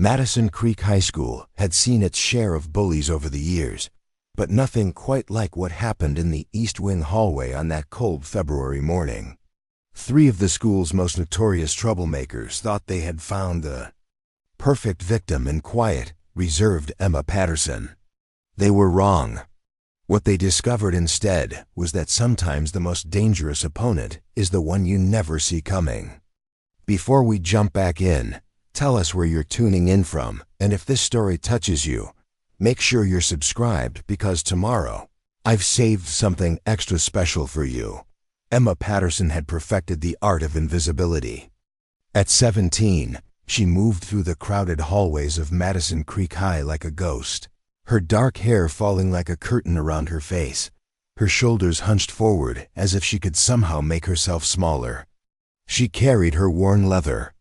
Madison Creek High School had seen its share of bullies over the years, but nothing quite like what happened in the East Wing hallway on that cold February morning. Three of the school's most notorious troublemakers thought they had found the perfect victim in quiet, reserved Emma Patterson. They were wrong. What they discovered instead was that sometimes the most dangerous opponent is the one you never see coming. Before we jump back in, tell us where you're tuning in from, and if this story touches you, make sure you're subscribed because tomorrow, I've saved something extra special for you. Emma Patterson had perfected the art of invisibility. At 17, she moved through the crowded hallways of Madison Creek High like a ghost, her dark hair falling like a curtain around her face, her shoulders hunched forward as if she could somehow make herself smaller. She carried her worn leather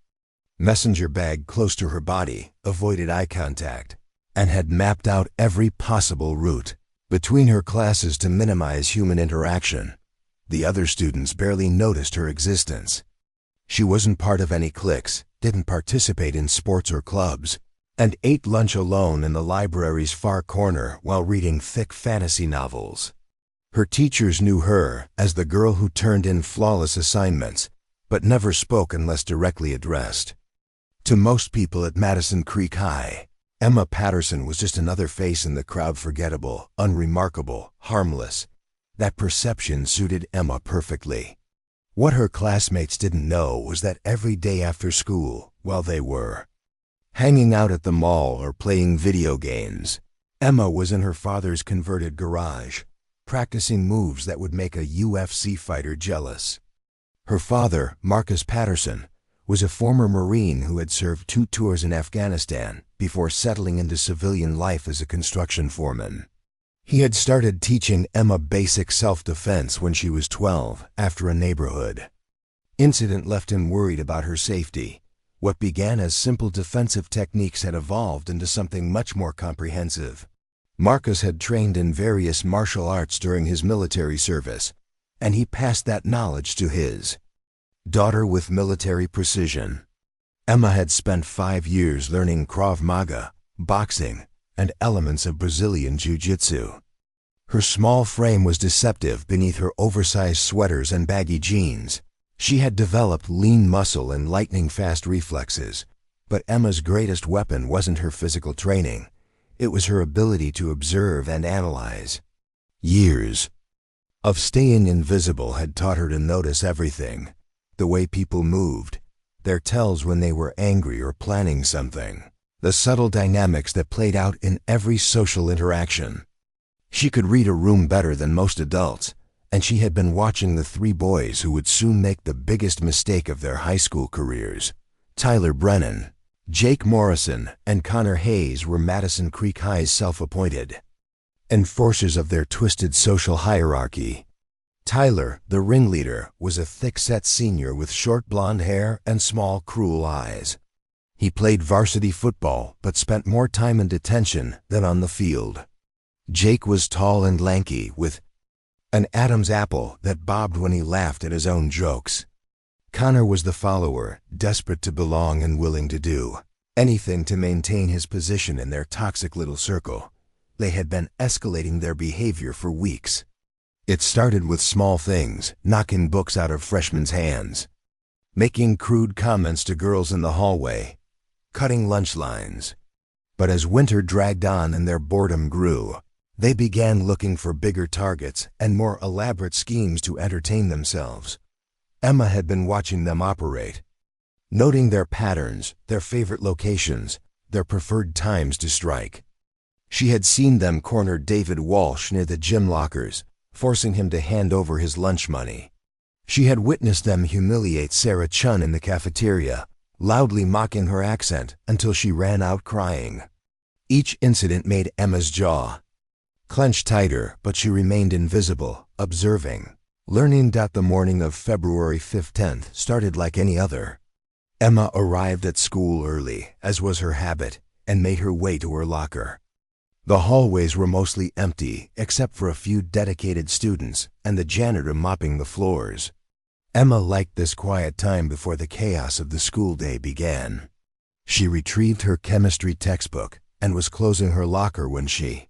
messenger bag close to her body, avoided eye contact, and had mapped out every possible route between her classes to minimize human interaction. The other students barely noticed her existence. She wasn't part of any cliques, didn't participate in sports or clubs, and ate lunch alone in the library's far corner while reading thick fantasy novels. Her teachers knew her as the girl who turned in flawless assignments, but never spoke unless directly addressed. To most people at Madison Creek High, Emma Patterson was just another face in the crowd, forgettable, unremarkable, harmless. That perception suited Emma perfectly. What her classmates didn't know was that every day after school, while they were hanging out at the mall or playing video games, Emma was in her father's converted garage, practicing moves that would make a UFC fighter jealous. Her father, Marcus Patterson, was a former Marine who had served 2 tours in Afghanistan before settling into civilian life as a construction foreman. He had started teaching Emma basic self-defense when she was 12 after a neighborhood incident left him worried about her safety. What began as simple defensive techniques had evolved into something much more comprehensive. Marcus had trained in various martial arts during his military service, and he passed that knowledge to his daughter with military precision. Emma had spent 5 years learning Krav Maga, boxing, and elements of Brazilian Jiu-Jitsu. Her small frame was deceptive beneath her oversized sweaters and baggy jeans. She had developed lean muscle and lightning-fast reflexes, but Emma's greatest weapon wasn't her physical training. It was her ability to observe and analyze. Years of staying invisible had taught her to notice everything. The way people moved, their tells when they were angry or planning something, the subtle dynamics that played out in every social interaction. She could read a room better than most adults, and she had been watching the 3 boys who would soon make the biggest mistake of their high school careers. Tyler Brennan, Jake Morrison, and Connor Hayes were Madison Creek High's self-appointed enforcers of their twisted social hierarchy. Tyler, the ringleader, was a thick-set senior with short blonde hair and small, cruel eyes. He played varsity football but spent more time in detention than on the field. Jake was tall and lanky, with an Adam's apple that bobbed when he laughed at his own jokes. Connor was the follower, desperate to belong and willing to do anything to maintain his position in their toxic little circle. They had been escalating their behavior for weeks. It started with small things, knocking books out of freshmen' hands, making crude comments to girls in the hallway, cutting lunch lines. But as winter dragged on and their boredom grew, they began looking for bigger targets and more elaborate schemes to entertain themselves. Emma had been watching them operate, noting their patterns, their favorite locations, their preferred times to strike. She had seen them corner David Walsh near the gym lockers, forcing him to hand over his lunch money. She had witnessed them humiliate Sarah Chun in the cafeteria, loudly mocking her accent until she ran out crying. Each incident made Emma's jaw clench tighter, but she remained invisible, observing, learning. The morning of February 15th started like any other. Emma arrived at school early, as was her habit, and made her way to her locker. The hallways were mostly empty, except for a few dedicated students and the janitor mopping the floors. Emma liked this quiet time before the chaos of the school day began. She retrieved her chemistry textbook and was closing her locker when she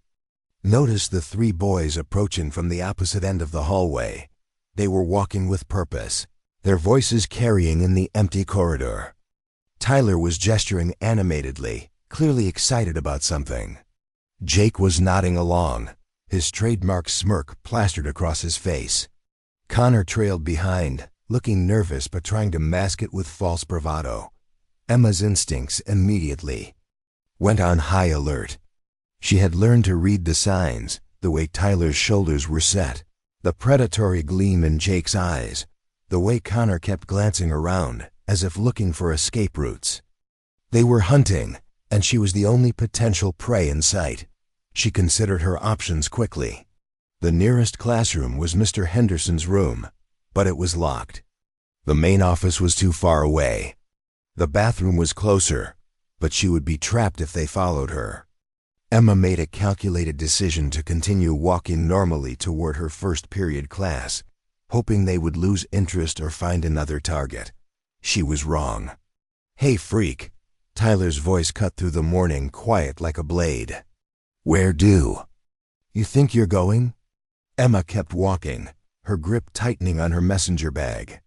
noticed the three boys approaching from the opposite end of the hallway. They were walking with purpose, their voices carrying in the empty corridor. Tyler was gesturing animatedly, clearly excited about something. Jake was nodding along, his trademark smirk plastered across his face. Connor trailed behind, looking nervous but trying to mask it with false bravado. Emma's instincts immediately went on high alert. She had learned to read the signs, the way Tyler's shoulders were set, the predatory gleam in Jake's eyes, the way Connor kept glancing around, as if looking for escape routes. They were hunting, and she was the only potential prey in sight. She considered her options quickly. The nearest classroom was Mr. Henderson's room, but it was locked. The main office was too far away. The bathroom was closer, but she would be trapped if they followed her. Emma made a calculated decision to continue walking normally toward her first period class, hoping they would lose interest or find another target. She was wrong. "Hey, freak," Tyler's voice cut through the morning quiet like a blade. "Where do you think you're going?" Emma kept walking, her grip tightening on her messenger bag.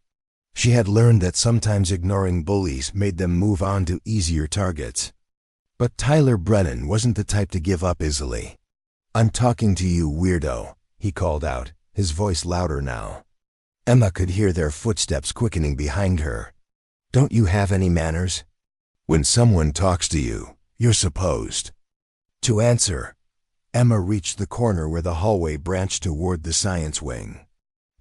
She had learned that sometimes ignoring bullies made them move on to easier targets. But Tyler Brennan wasn't the type to give up easily. "I'm talking to you, weirdo," he called out, his voice louder now. Emma could hear their footsteps quickening behind her. "Don't you have any manners? When someone talks to you, you're supposed to answer." Emma reached the corner where the hallway branched toward the science wing.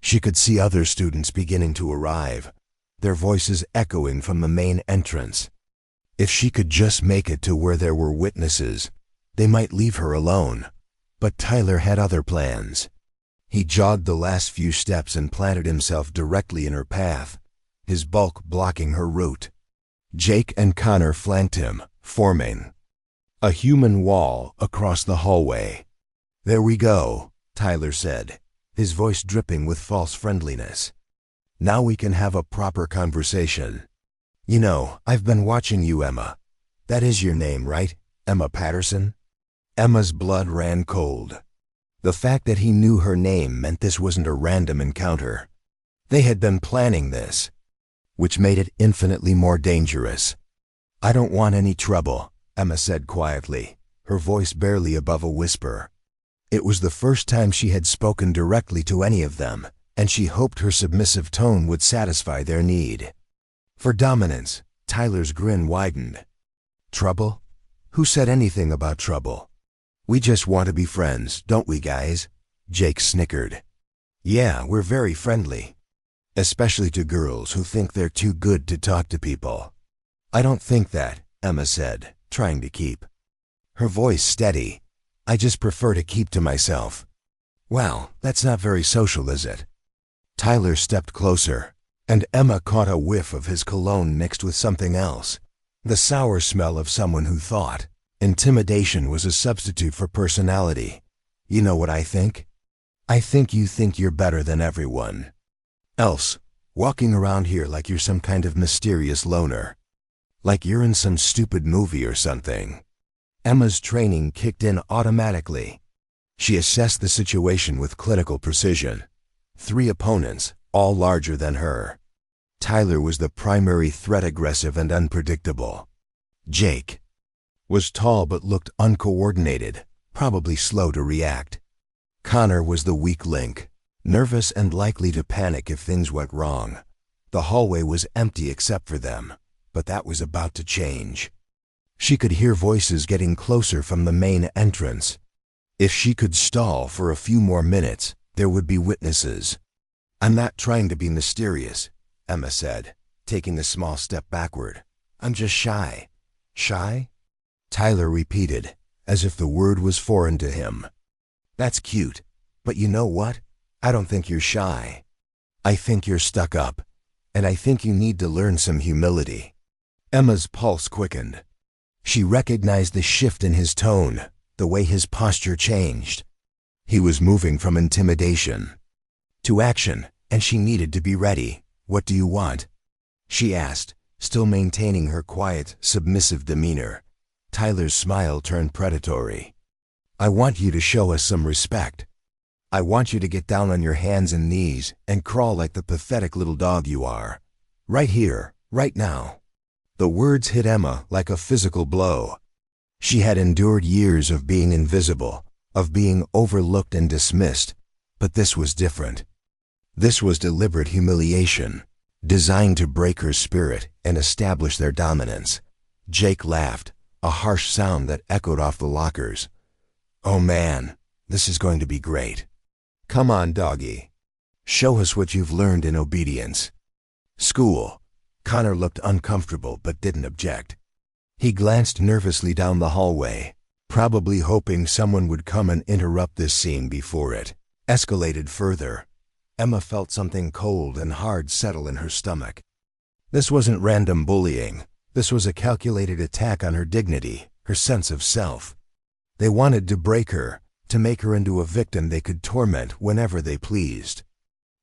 She could see other students beginning to arrive, their voices echoing from the main entrance. If she could just make it to where there were witnesses, they might leave her alone. But Tyler had other plans. He jogged the last few steps and planted himself directly in her path, his bulk blocking her route. Jake and Connor flanked him, forming a human wall across the hallway. "There we go," Tyler said, his voice dripping with false friendliness. "Now we can have a proper conversation. You know, I've been watching you, Emma. That is your name, right? Emma Patterson?" Emma's blood ran cold. The fact that he knew her name meant this wasn't a random encounter. They had been planning this, which made it infinitely more dangerous. "I don't want any trouble," Emma said quietly, her voice barely above a whisper. It was the first time she had spoken directly to any of them, and she hoped her submissive tone would satisfy their need for dominance. Tyler's grin widened. "Trouble? Who said anything about trouble? We just want to be friends, don't we, guys?" Jake snickered. "Yeah, we're very friendly. Especially to girls who think they're too good to talk to people." "I don't think that," Emma said, trying to keep her voice steady. "I just prefer to keep to myself." "Well, that's not very social, is it?" Tyler stepped closer, and Emma caught a whiff of his cologne mixed with something else, the sour smell of someone who thought intimidation was a substitute for personality. "You know what I think? I think you think you're better than everyone else, walking around here like you're some kind of mysterious loner. Like you're in some stupid movie or something." Emma's training kicked in automatically. She assessed the situation with clinical precision. 3 opponents, all larger than her. Tyler was the primary threat, aggressive and unpredictable. Jake was tall but looked uncoordinated, probably slow to react. Connor was the weak link, nervous and likely to panic if things went wrong. The hallway was empty except for them, but that was about to change. She could hear voices getting closer from the main entrance. If she could stall for a few more minutes, there would be witnesses. "I'm not trying to be mysterious," Emma said, taking a small step backward. "I'm just shy." "Shy?" Tyler repeated, as if the word was foreign to him. "That's cute, but you know what? I don't think you're shy. I think you're stuck up, and I think you need to learn some humility." Emma's pulse quickened. She recognized the shift in his tone, the way his posture changed. He was moving from intimidation to action, and she needed to be ready. "What do you want?" she asked, Still maintaining her quiet, submissive demeanor, Tyler's smile turned predatory. "I want you to show us some respect. I want you to get down on your hands and knees and crawl like the pathetic little dog you are. Right here, right now." The words hit Emma like a physical blow. She had endured years of being invisible, of being overlooked and dismissed, but this was different. This was deliberate humiliation, designed to break her spirit and establish their dominance. Jake laughed, a harsh sound that echoed off the lockers. "Oh man, this is going to be great. Come on, doggy. Show us what you've learned in obedience." "School." Connor looked uncomfortable but didn't object. He glanced nervously down the hallway, probably hoping someone would come and interrupt this scene before it escalated further. Emma felt something cold and hard settle in her stomach. This wasn't random bullying. This was a calculated attack on her dignity, her sense of self. They wanted to break her, to make her into a victim they could torment whenever they pleased.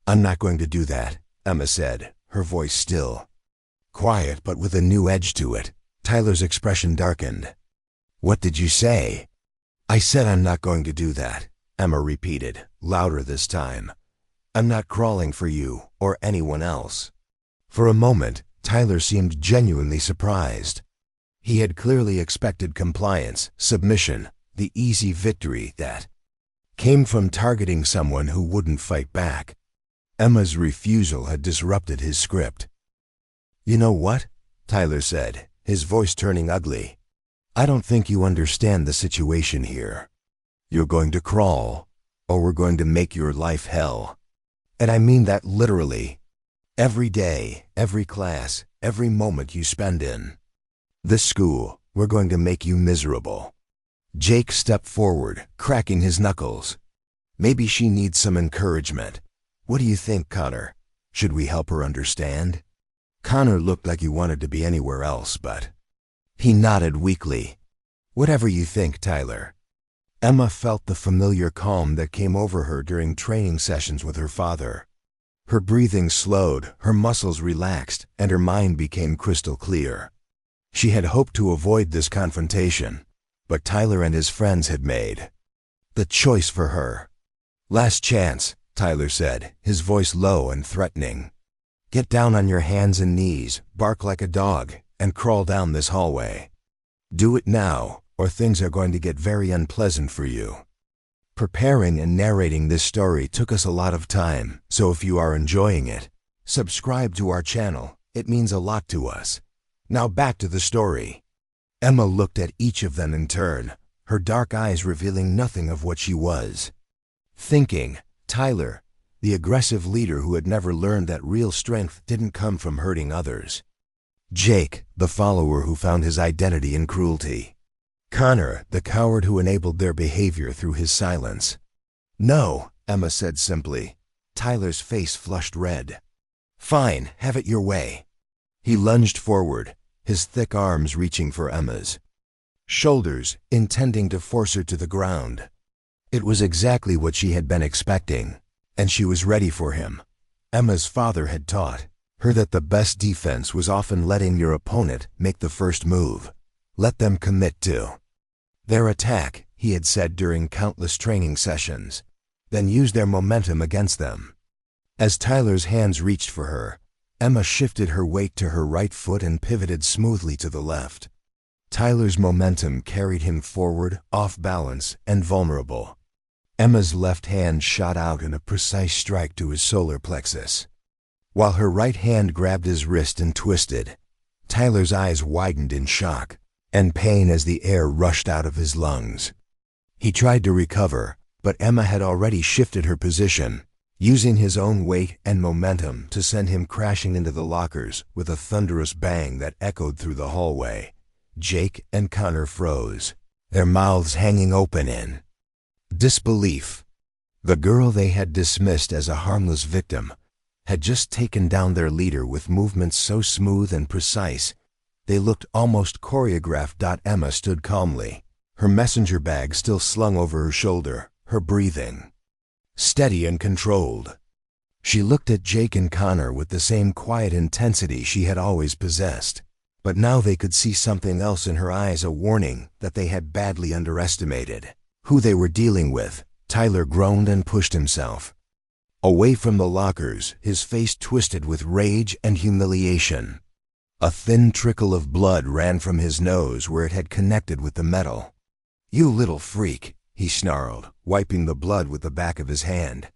"I'm not going to do that," Emma said, her voice still. Quiet but with a new edge to it. Tyler's expression darkened. "What did you say?" "I said I'm not going to do that," Emma repeated, louder this time. "I'm not crawling for you or anyone else." For a moment, Tyler seemed genuinely surprised. He had clearly expected compliance, submission, the easy victory that came from targeting someone who wouldn't fight back. Emma's refusal had disrupted his script. "You know what?" Tyler said, his voice turning ugly. "I don't think you understand the situation here. You're going to crawl, or we're going to make your life hell. And I mean that literally. Every day, every class, every moment you spend in this school, we're going to make you miserable." Jake stepped forward, cracking his knuckles. "Maybe she needs some encouragement. What do you think, Connor? Should we help her understand?" Connor looked like he wanted to be anywhere else, but he nodded weakly. "Whatever you think, Tyler." Emma felt the familiar calm that came over her during training sessions with her father. Her breathing slowed, her muscles relaxed, and her mind became crystal clear. She had hoped to avoid this confrontation, but Tyler and his friends had made the choice for her. "Last chance," Tyler said, his voice low and threatening. "Get down on your hands and knees, bark like a dog, and crawl down this hallway. Do it now, or things are going to get very unpleasant for you." Preparing and narrating this story took us a lot of time, so if you are enjoying it, subscribe to our channel. It means a lot to us. Now back to the story. Emma looked at each of them in turn, her dark eyes revealing nothing of what she was thinking. Tyler, the aggressive leader who had never learned that real strength didn't come from hurting others. Jake, the follower who found his identity in cruelty. Connor, the coward who enabled their behavior through his silence. "No," Emma said simply. Tyler's face flushed red. "Fine, have it your way." He lunged forward, his thick arms reaching for Emma's shoulders, intending to force her to the ground. It was exactly what she had been expecting, and she was ready for him. Emma's father had taught her that the best defense was often letting your opponent make the first move. Let them commit to their attack, he had said during countless training sessions, then use their momentum against them. As Tyler's hands reached for her, Emma shifted her weight to her right foot and pivoted smoothly to the left. Tyler's momentum carried him forward, off balance, and vulnerable. Emma's left hand shot out in a precise strike to his solar plexus, while her right hand grabbed his wrist and twisted. Tyler's eyes widened in shock and pain as the air rushed out of his lungs. He tried to recover, but Emma had already shifted her position, using his own weight and momentum to send him crashing into the lockers with a thunderous bang that echoed through the hallway. Jake and Connor froze, their mouths hanging open in disbelief. The girl they had dismissed as a harmless victim had just taken down their leader with movements so smooth and precise they looked almost choreographed. Emma stood calmly, her messenger bag still slung over her shoulder, her breathing steady and controlled. She looked at Jake and Connor with the same quiet intensity she had always possessed. But now they could see something else in her eyes, a warning that they had badly underestimated who they were dealing with. Tyler groaned and pushed himself away from the lockers, his face twisted with rage and humiliation. A thin trickle of blood ran from his nose where it had connected with the metal. "You little freak," he snarled, wiping the blood with the back of his hand.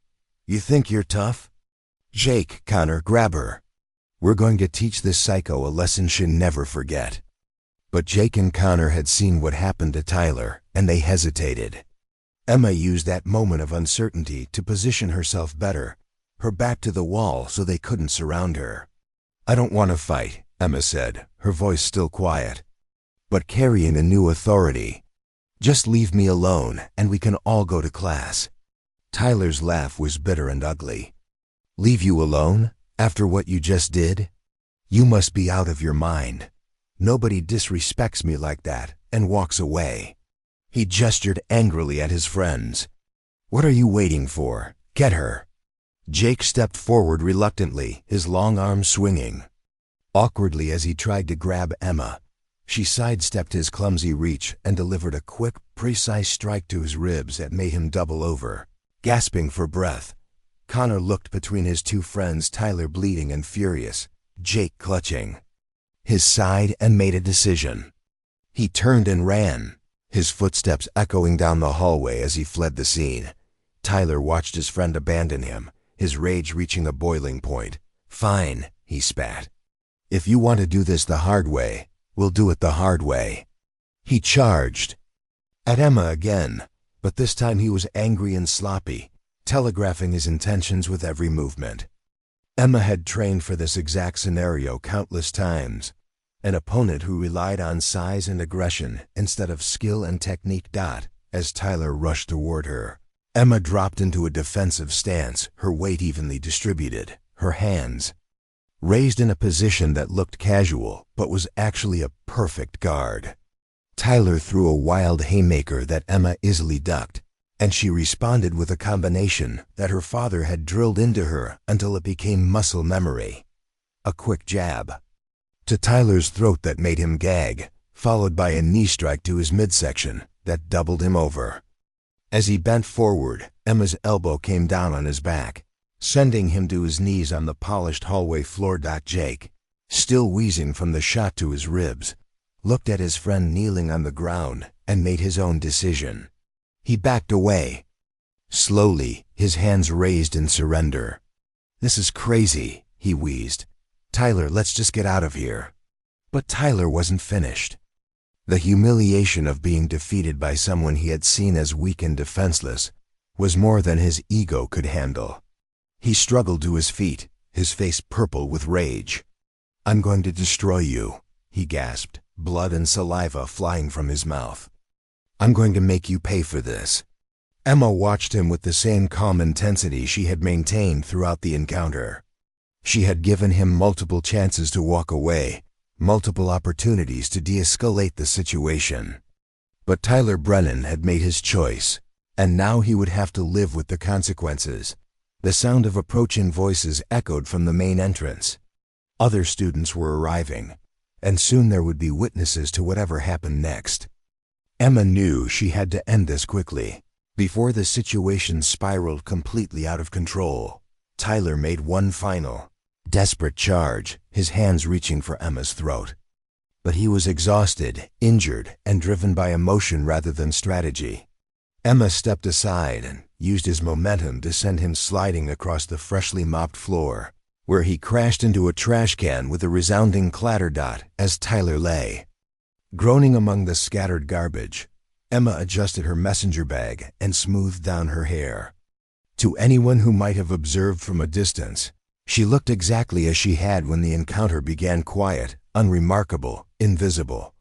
"You think you're tough?" "Jake, Connor, grab her. We're going to teach this psycho a lesson she'll never forget." But Jake and Connor had seen what happened to Tyler, and they hesitated. Emma used that moment of uncertainty to position herself better, her back to the wall so they couldn't surround her. "I don't want to fight," Emma said, her voice still quiet, but carrying a new authority. "Just leave me alone, and we can all go to class." Tyler's laugh was bitter and ugly. "Leave you alone? After what you just did? You must be out of your mind. Nobody disrespects me like that," and walks away. He gestured angrily at his friends. "What are you waiting for? Get her." Jake stepped forward reluctantly, his long arms swinging. Awkwardly as he tried to grab Emma, she sidestepped his clumsy reach and delivered a quick, precise strike to his ribs that made him double over. Gasping for breath, Connor looked between his two friends, Tyler bleeding and furious, Jake clutching his side, and made a decision. He turned and ran, his footsteps echoing down the hallway as he fled the scene. Tyler watched his friend abandon him, his rage reaching a boiling point. "Fine," he spat. "If you want to do this the hard way, we'll do it the hard way." He charged at Emma again, but this time he was angry and sloppy, telegraphing his intentions with every movement. Emma had trained for this exact scenario countless times, an opponent who relied on size and aggression instead of skill and technique. As Tyler rushed toward her, Emma dropped into a defensive stance, her weight evenly distributed, her hands raised in a position that looked casual but was actually a perfect guard. Tyler threw a wild haymaker that Emma easily ducked, and she responded with a combination that her father had drilled into her until it became muscle memory. A quick jab to Tyler's throat that made him gag, followed by a knee strike to his midsection that doubled him over. As he bent forward, Emma's elbow came down on his back, sending him to his knees on the polished hallway floor. Jake, still wheezing from the shot to his ribs, looked at his friend kneeling on the ground and made his own decision. He backed away, slowly, his hands raised in surrender. "This is crazy," he wheezed. "Tyler, let's just get out of here." But Tyler wasn't finished. The humiliation of being defeated by someone he had seen as weak and defenseless was more than his ego could handle. He struggled to his feet, his face purple with rage. "I'm going to destroy you," he gasped, blood and saliva flying from his mouth. "I'm going to make you pay for this." Emma watched him with the same calm intensity she had maintained throughout the encounter. She had given him multiple chances to walk away, multiple opportunities to de-escalate the situation. But Tyler Brennan had made his choice, and now he would have to live with the consequences. The sound of approaching voices echoed from the main entrance. Other students were arriving, and soon there would be witnesses to whatever happened next. Emma knew she had to end this quickly, before the situation spiraled completely out of control. Tyler made one final, desperate charge, his hands reaching for Emma's throat. But he was exhausted, injured, and driven by emotion rather than strategy. Emma stepped aside and used his momentum to send him sliding across the freshly mopped floor, where he crashed into a trash can with a resounding clatter. As Tyler lay groaning among the scattered garbage, Emma adjusted her messenger bag and smoothed down her hair. To anyone who might have observed from a distance, she looked exactly as she had when the encounter began, quiet, unremarkable, invisible.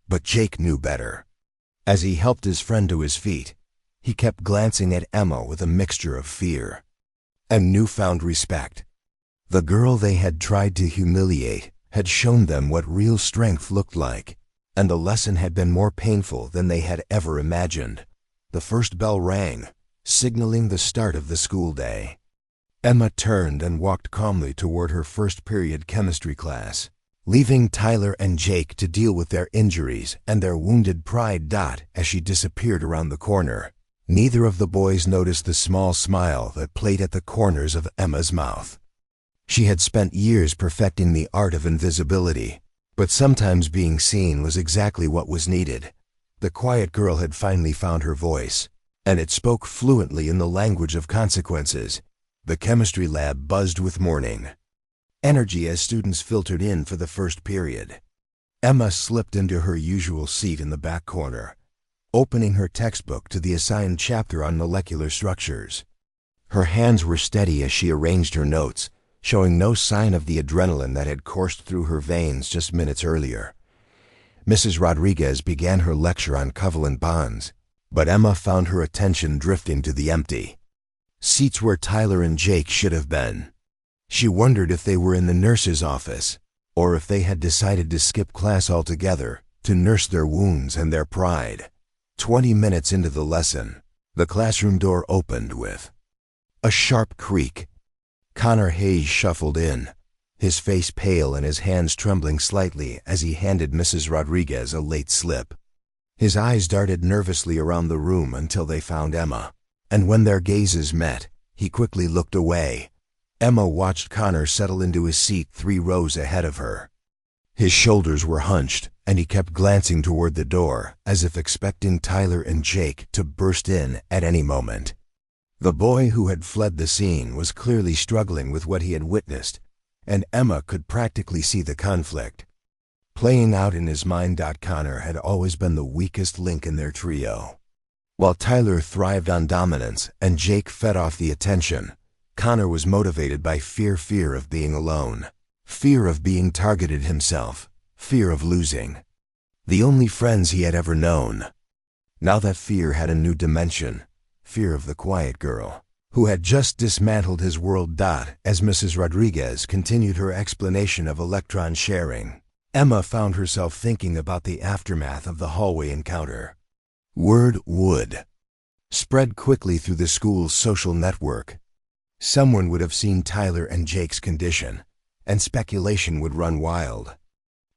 But Jake knew better. As he helped his friend to his feet, he kept glancing at Emma with a mixture of fear and newfound respect. The girl they had tried to humiliate had shown them what real strength looked like, and the lesson had been more painful than they had ever imagined. The first bell rang, signaling the start of the school day. Emma turned and walked calmly toward her first period chemistry class, leaving Tyler and Jake to deal with their injuries and their wounded pride. As she disappeared around the corner, neither of the boys noticed the small smile that played at the corners of Emma's mouth. She had spent years perfecting the art of invisibility, but sometimes being seen was exactly what was needed. The quiet girl had finally found her voice, and it spoke fluently in the language of consequences. The chemistry lab buzzed with morning energy as students filtered in for the first period. Emma slipped into her usual seat in the back corner, opening her textbook to the assigned chapter on molecular structures. Her hands were steady as she arranged her notes, showing no sign of the adrenaline that had coursed through her veins just minutes earlier. Mrs. Rodriguez began her lecture on covalent bonds, but Emma found her attention drifting to the empty seats where Tyler and Jake should have been. She wondered if they were in the nurse's office, or if they had decided to skip class altogether to nurse their wounds and their pride. 20 minutes into the lesson, the classroom door opened with a sharp creak. Connor Hayes shuffled in, his face pale and his hands trembling slightly as he handed Mrs. Rodriguez a late slip. His eyes darted nervously around the room until they found Emma, and when their gazes met, he quickly looked away. Emma watched Connor settle into his seat 3 rows ahead of her. His shoulders were hunched, and he kept glancing toward the door as if expecting Tyler and Jake to burst in at any moment. The boy who had fled the scene was clearly struggling with what he had witnessed, and Emma could practically see the conflict playing out in his mind. Connor had always been the weakest link in their trio. While Tyler thrived on dominance and Jake fed off the attention, Connor was motivated by fear of being alone, fear of being targeted himself, fear of losing the only friends he had ever known. Now that fear had a new dimension, fear of the quiet girl, who had just dismantled his world. As Mrs. Rodriguez continued her explanation of electron sharing, Emma found herself thinking about the aftermath of the hallway encounter. Word would spread quickly through the school's social network. Someone would have seen Tyler and Jake's condition, and speculation would run wild.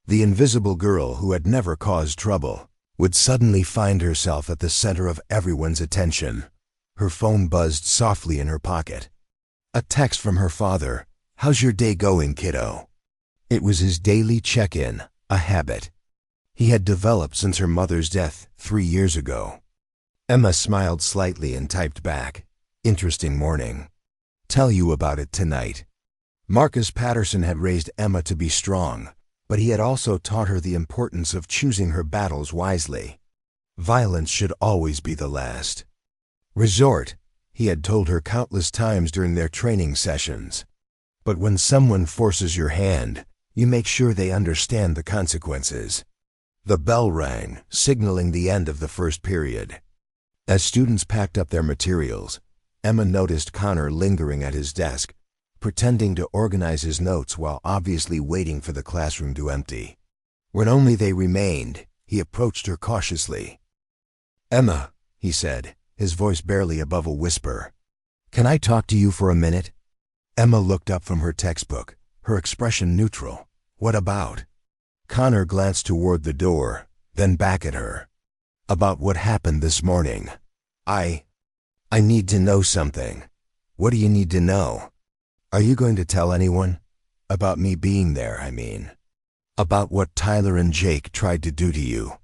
The invisible girl who had never caused trouble would suddenly find herself at the center of everyone's attention. Her phone buzzed softly in her pocket. A text from her father. "How's your day going, kiddo?" It was his daily check-in, a habit he had developed since her mother's death 3 years ago. Emma smiled slightly and typed back, "Interesting morning. Tell you about it tonight." Marcus Patterson had raised Emma to be strong, but he had also taught her the importance of choosing her battles wisely. Violence should always be the last resort, he had told her countless times during their training sessions. But when someone forces your hand, you make sure they understand the consequences. The bell rang, signaling the end of the first period. As students packed up their materials, Emma noticed Connor lingering at his desk, pretending to organize his notes while obviously waiting for the classroom to empty. When only they remained, he approached her cautiously. "Emma," he said, his voice barely above a whisper, "can I talk to you for a minute?" Emma looked up from her textbook, her expression neutral. "What about?" Connor glanced toward the door, then back at her. "About what happened this morning. I need to know something." "What do you need to know?" "Are you going to tell anyone? About me being there, I mean. About what Tyler and Jake tried to do to you."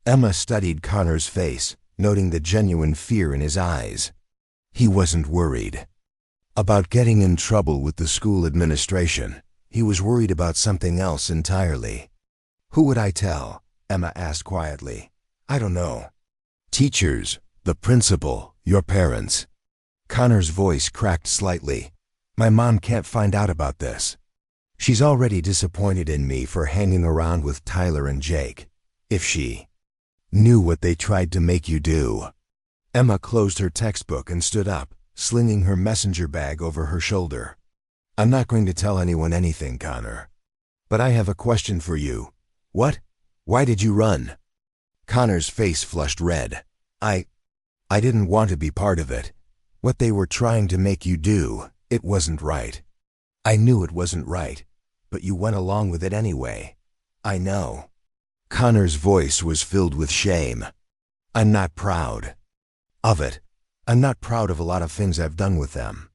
Emma studied Connor's face, noting the genuine fear in his eyes. He wasn't worried about getting in trouble with the school administration. He was worried about something else entirely. "Who would I tell?" Emma asked quietly. "I don't know. Teachers, the principal, your parents." Connor's voice cracked slightly. "My mom can't find out about this. She's already disappointed in me for hanging around with Tyler and Jake. If she knew what they tried to make you do." Emma closed her textbook and stood up, slinging her messenger bag over her shoulder. "I'm not going to tell anyone anything, Connor. But I have a question for you." "What? Why did you run?" Connor's face flushed red. I didn't want to be part of it. What they were trying to make you do, It wasn't right. I knew it wasn't right, but you went along with it anyway. I know. Connor's voice was filled with shame. I'm not proud of it. I'm not proud of a lot of things I've done with them.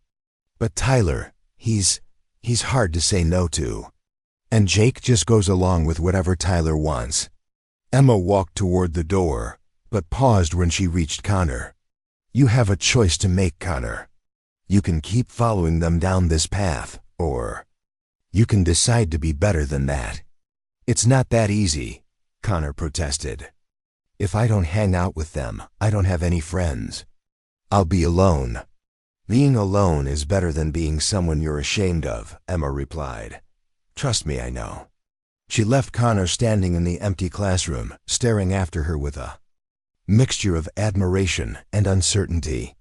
But Tyler, he's hard to say no to. And Jake just goes along with whatever Tyler wants. Emma walked toward the door, but paused when she reached Connor. You have a choice to make, Connor. You can keep following them down this path, or you can decide to be better than that. It's not that easy, Connor protested. If I don't hang out with them, I don't have any friends. I'll be alone. Being alone is better than being someone you're ashamed of, Emma replied. Trust me, I know. She left Connor standing in the empty classroom, staring after her with a mixture of admiration and uncertainty.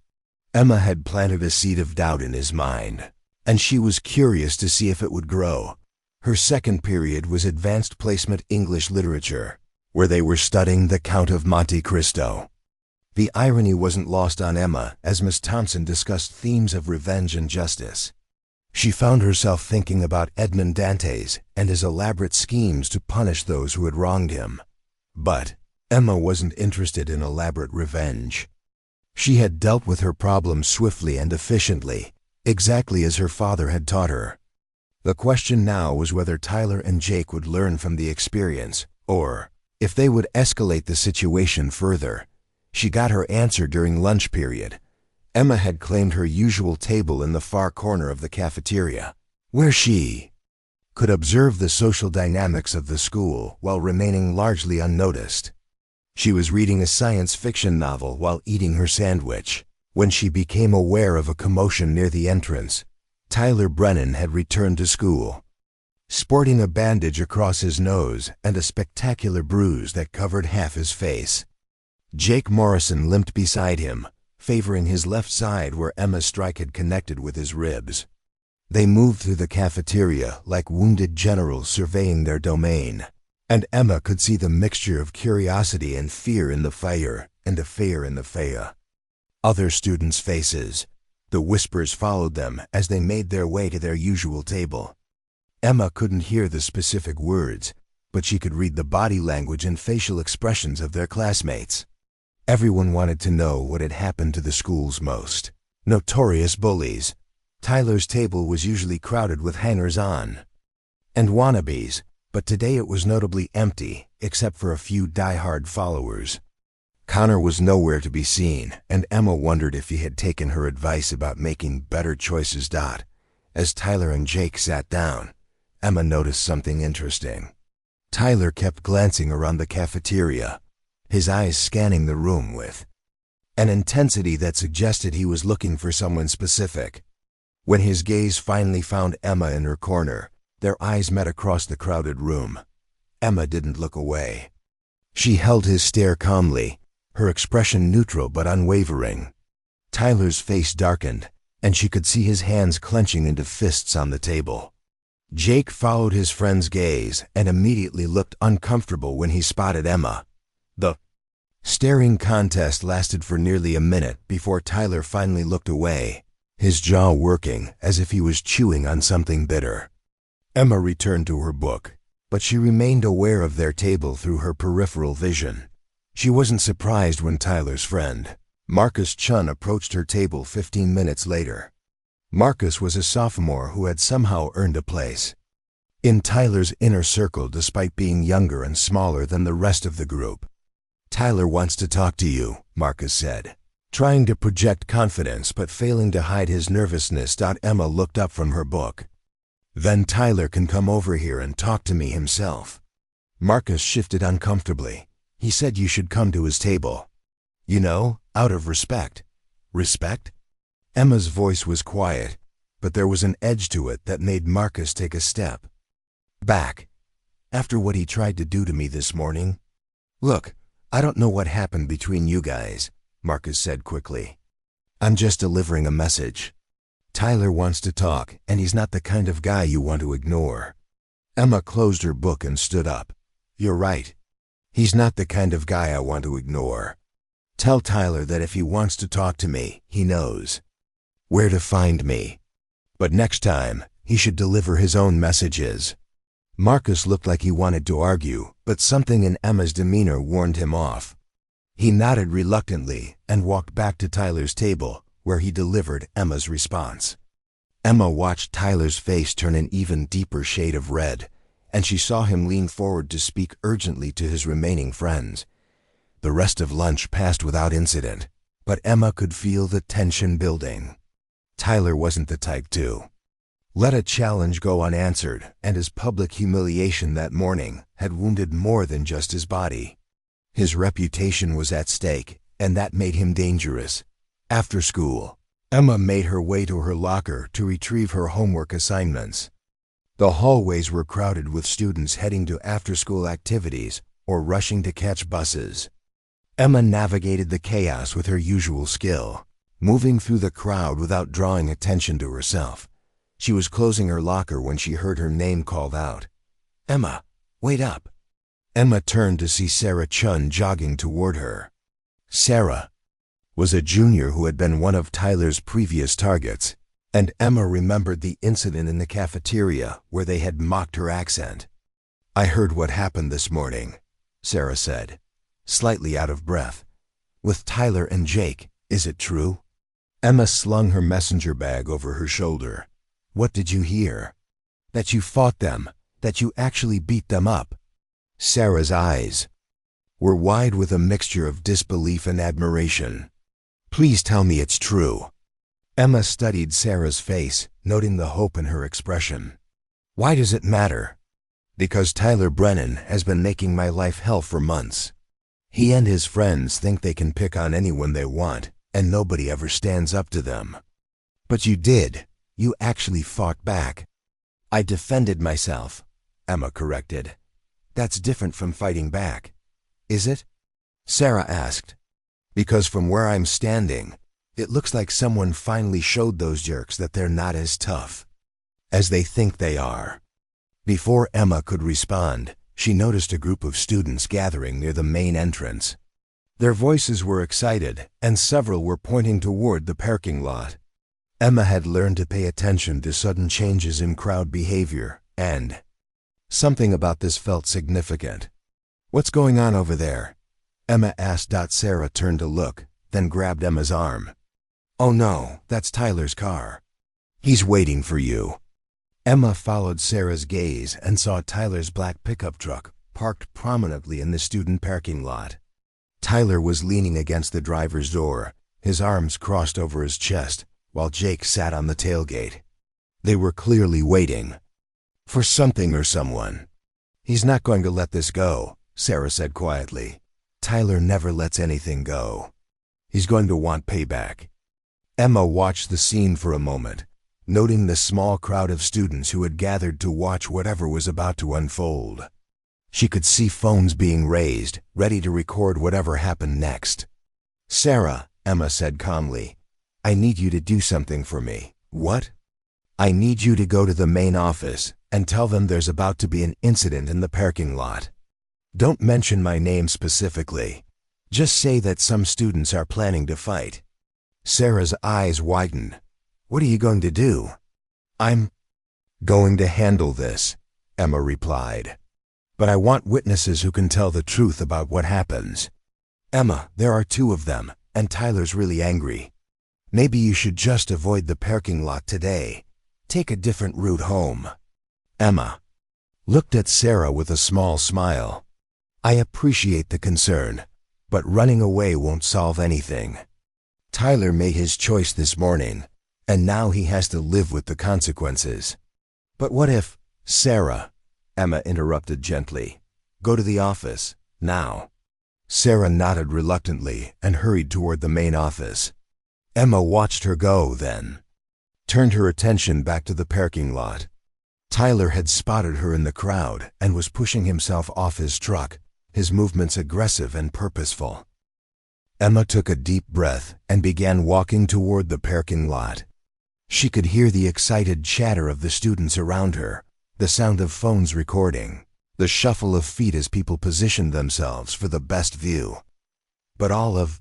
Emma had planted a seed of doubt in his mind, and she was curious to see if it would grow. Her second period was Advanced Placement English Literature, where they were studying The Count of Monte Cristo. The irony wasn't lost on Emma as Miss Thompson discussed themes of revenge and justice. She found herself thinking about Edmond Dantes and his elaborate schemes to punish those who had wronged him. But Emma wasn't interested in elaborate revenge. She had dealt with her problems swiftly and efficiently, exactly as her father had taught her. The question now was whether Tyler and Jake would learn from the experience, or if they would escalate the situation further. She got her answer during lunch period. Emma had claimed her usual table in the far corner of the cafeteria, where she could observe the social dynamics of the school while remaining largely unnoticed. She was reading a science fiction novel while eating her sandwich when she became aware of a commotion near the entrance. Tyler Brennan had returned to school, sporting a bandage across his nose and a spectacular bruise that covered half his face. Jake Morrison limped beside him, favoring his left side where Emma's strike had connected with his ribs. They moved through the cafeteria like wounded generals surveying their domain, and Emma could see the mixture of curiosity and fear in the fire and the fear in the faya. Other students' faces. The whispers followed them as they made their way to their usual table. Emma couldn't hear the specific words, but she could read the body language and facial expressions of their classmates. Everyone wanted to know what had happened to the school's most notorious bullies. Tyler's table was usually crowded with hangers-on and wannabes, but today it was notably empty, except for a few die-hard followers. Connor was nowhere to be seen, and Emma wondered if he had taken her advice about making better choices. As Tyler and Jake sat down, Emma noticed something interesting. Tyler kept glancing around the cafeteria, his eyes scanning the room with an intensity that suggested he was looking for someone specific. When his gaze finally found Emma in her corner, their eyes met across the crowded room. Emma didn't look away. She held his stare calmly, her expression neutral but unwavering. Tyler's face darkened, and she could see his hands clenching into fists on the table. Jake followed his friend's gaze and immediately looked uncomfortable when he spotted Emma. The staring contest lasted for nearly a minute before Tyler finally looked away, his jaw working as if he was chewing on something bitter. Emma returned to her book, but she remained aware of their table through her peripheral vision. She wasn't surprised when Tyler's friend, Marcus Chun, approached her table 15 minutes later. Marcus was a sophomore who had somehow earned a place in Tyler's inner circle despite being younger and smaller than the rest of the group. Tyler wants to talk to you, Marcus said, trying to project confidence but failing to hide his nervousness. Emma looked up from her book. Then Tyler can come over here and talk to me himself. Marcus shifted uncomfortably. He said you should come to his table. You know, out of respect. Respect? Emma's voice was quiet, but there was an edge to it that made Marcus take a step back. After what he tried to do to me this morning? Look, I don't know what happened between you guys, Marcus said quickly. I'm just delivering a message. Tyler wants to talk, and he's not the kind of guy you want to ignore. Emma closed her book and stood up. You're right. He's not the kind of guy I want to ignore. Tell Tyler that if he wants to talk to me, he knows where to find me. But next time, he should deliver his own messages. Marcus looked like he wanted to argue, but something in Emma's demeanor warned him off. He nodded reluctantly and walked back to Tyler's table, where he delivered Emma's response. Emma watched Tyler's face turn an even deeper shade of red, and she saw him lean forward to speak urgently to his remaining friends. The rest of lunch passed without incident, but Emma could feel the tension building. Tyler wasn't the type to let a challenge go unanswered, and his public humiliation that morning had wounded more than just his body. His reputation was at stake, and that made him dangerous. After school, Emma made her way to her locker to retrieve her homework assignments. The hallways were crowded with students heading to after-school activities or rushing to catch buses. Emma navigated the chaos with her usual skill, moving through the crowd without drawing attention to herself. She was closing her locker when she heard her name called out. "Emma, wait up." Emma turned to see Sarah Chun jogging toward her. Sarah was a junior who had been one of Tyler's previous targets, and Emma remembered the incident in the cafeteria where they had mocked her accent. "I heard what happened this morning," Sarah said, slightly out of breath. "With Tyler and Jake, is it true?" Emma slung her messenger bag over her shoulder. "What did you hear?" "That you fought them, that you actually beat them up." Sarah's eyes were wide with a mixture of disbelief and admiration. "Please tell me it's true." Emma studied Sarah's face, noting the hope in her expression. "Why does it matter?" "Because Tyler Brennan has been making my life hell for months. He and his friends think they can pick on anyone they want, and nobody ever stands up to them." "But you did. You actually fought back." "I defended myself," Emma corrected. "That's different from fighting back." "Is it?" Sarah asked. "Because from where I'm standing, it looks like someone finally showed those jerks that they're not as tough as they think they are." Before Emma could respond, she noticed a group of students gathering near the main entrance. Their voices were excited, and several were pointing toward the parking lot. Emma had learned to pay attention to sudden changes in crowd behavior, and something about this felt significant. "What's going on over there?" Emma asked. Sarah turned to look, then grabbed Emma's arm. "Oh no, that's Tyler's car. He's waiting for you." Emma followed Sarah's gaze and saw Tyler's black pickup truck parked prominently in the student parking lot. Tyler was leaning against the driver's door, his arms crossed over his chest, while Jake sat on the tailgate. They were clearly waiting for something or someone. "He's not going to let this go," Sarah said quietly. "Tyler never lets anything go. He's going to want payback." Emma watched the scene for a moment, noting the small crowd of students who had gathered to watch whatever was about to unfold. She could see phones being raised, ready to record whatever happened next. "Sarah," Emma said calmly, "I need you to do something for me." "What?" "I need you to go to the main office and tell them there's about to be an incident in the parking lot. Don't mention my name specifically. Just say that some students are planning to fight." Sarah's eyes widened. "What are you going to do?" "I'm going to handle this," Emma replied. "But I want witnesses who can tell the truth about what happens." "Emma, there are 2 of them, and Tyler's really angry. Maybe you should just avoid the parking lot today. Take a different route home." Emma looked at Sarah with a small smile. "I appreciate the concern, but running away won't solve anything. Tyler made his choice this morning, and now he has to live with the consequences." "But what if—" "Sarah," Emma interrupted gently, "go to the office, now." Sarah nodded reluctantly and hurried toward the main office. Emma watched her go, then turned her attention back to the parking lot. Tyler had spotted her in the crowd and was pushing himself off his truck, his movements aggressive and purposeful. Emma took a deep breath and began walking toward the parking lot. She could hear the excited chatter of the students around her, the sound of phones recording, the shuffle of feet as people positioned themselves for the best view. But all of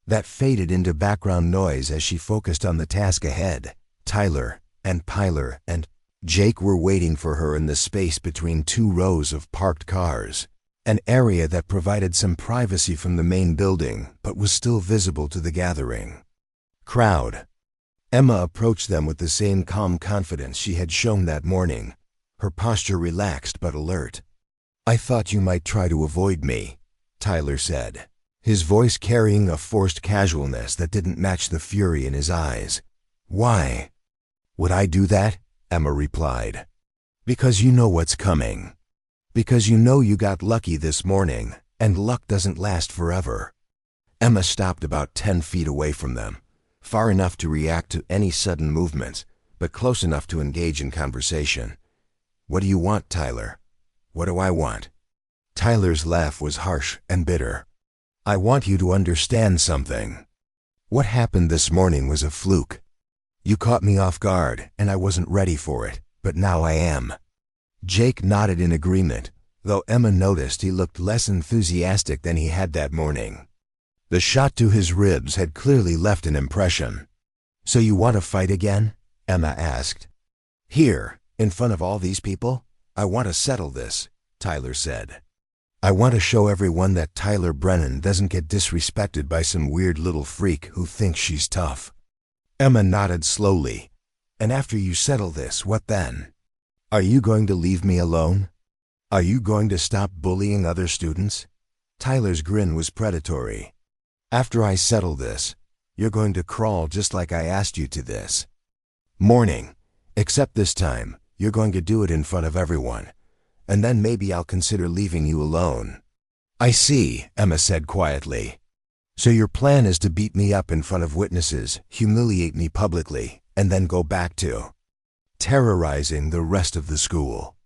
that faded into background noise as she focused on the task ahead. Tyler, and Tyler and Jake were waiting for her in the space between two rows of parked cars, an area that provided some privacy from the main building but was still visible to the gathering crowd. Emma approached them with the same calm confidence she had shown that morning, her posture relaxed but alert. "I thought you might try to avoid me," Tyler said, his voice carrying a forced casualness that didn't match the fury in his eyes. "Why would I do that?" Emma replied. "Because you know what's coming. Because you know you got lucky this morning, and luck doesn't last forever." Emma stopped about 10 feet away from them, far enough to react to any sudden movements, but close enough to engage in conversation. "What do you want, Tyler?" "What do I want?" Tyler's laugh was harsh and bitter. "I want you to understand something. What happened this morning was a fluke. You caught me off guard, and I wasn't ready for it, but now I am." Jake nodded in agreement, though Emma noticed he looked less enthusiastic than he had that morning. The shot to his ribs had clearly left an impression. "So you want to fight again?" Emma asked. "Here, in front of all these people? I want to settle this," Tyler said. "I want to show everyone that Tyler Brennan doesn't get disrespected by some weird little freak who thinks she's tough." Emma nodded slowly. "And after you settle this, what then? Are you going to leave me alone? Are you going to stop bullying other students?" Tyler's grin was predatory. "After I settle this, you're going to crawl just like I asked you to this morning, except this time, you're going to do it in front of everyone, and then maybe I'll consider leaving you alone." "I see," Emma said quietly. "So your plan is to beat me up in front of witnesses, humiliate me publicly, and then go back to terrorizing the rest of the school."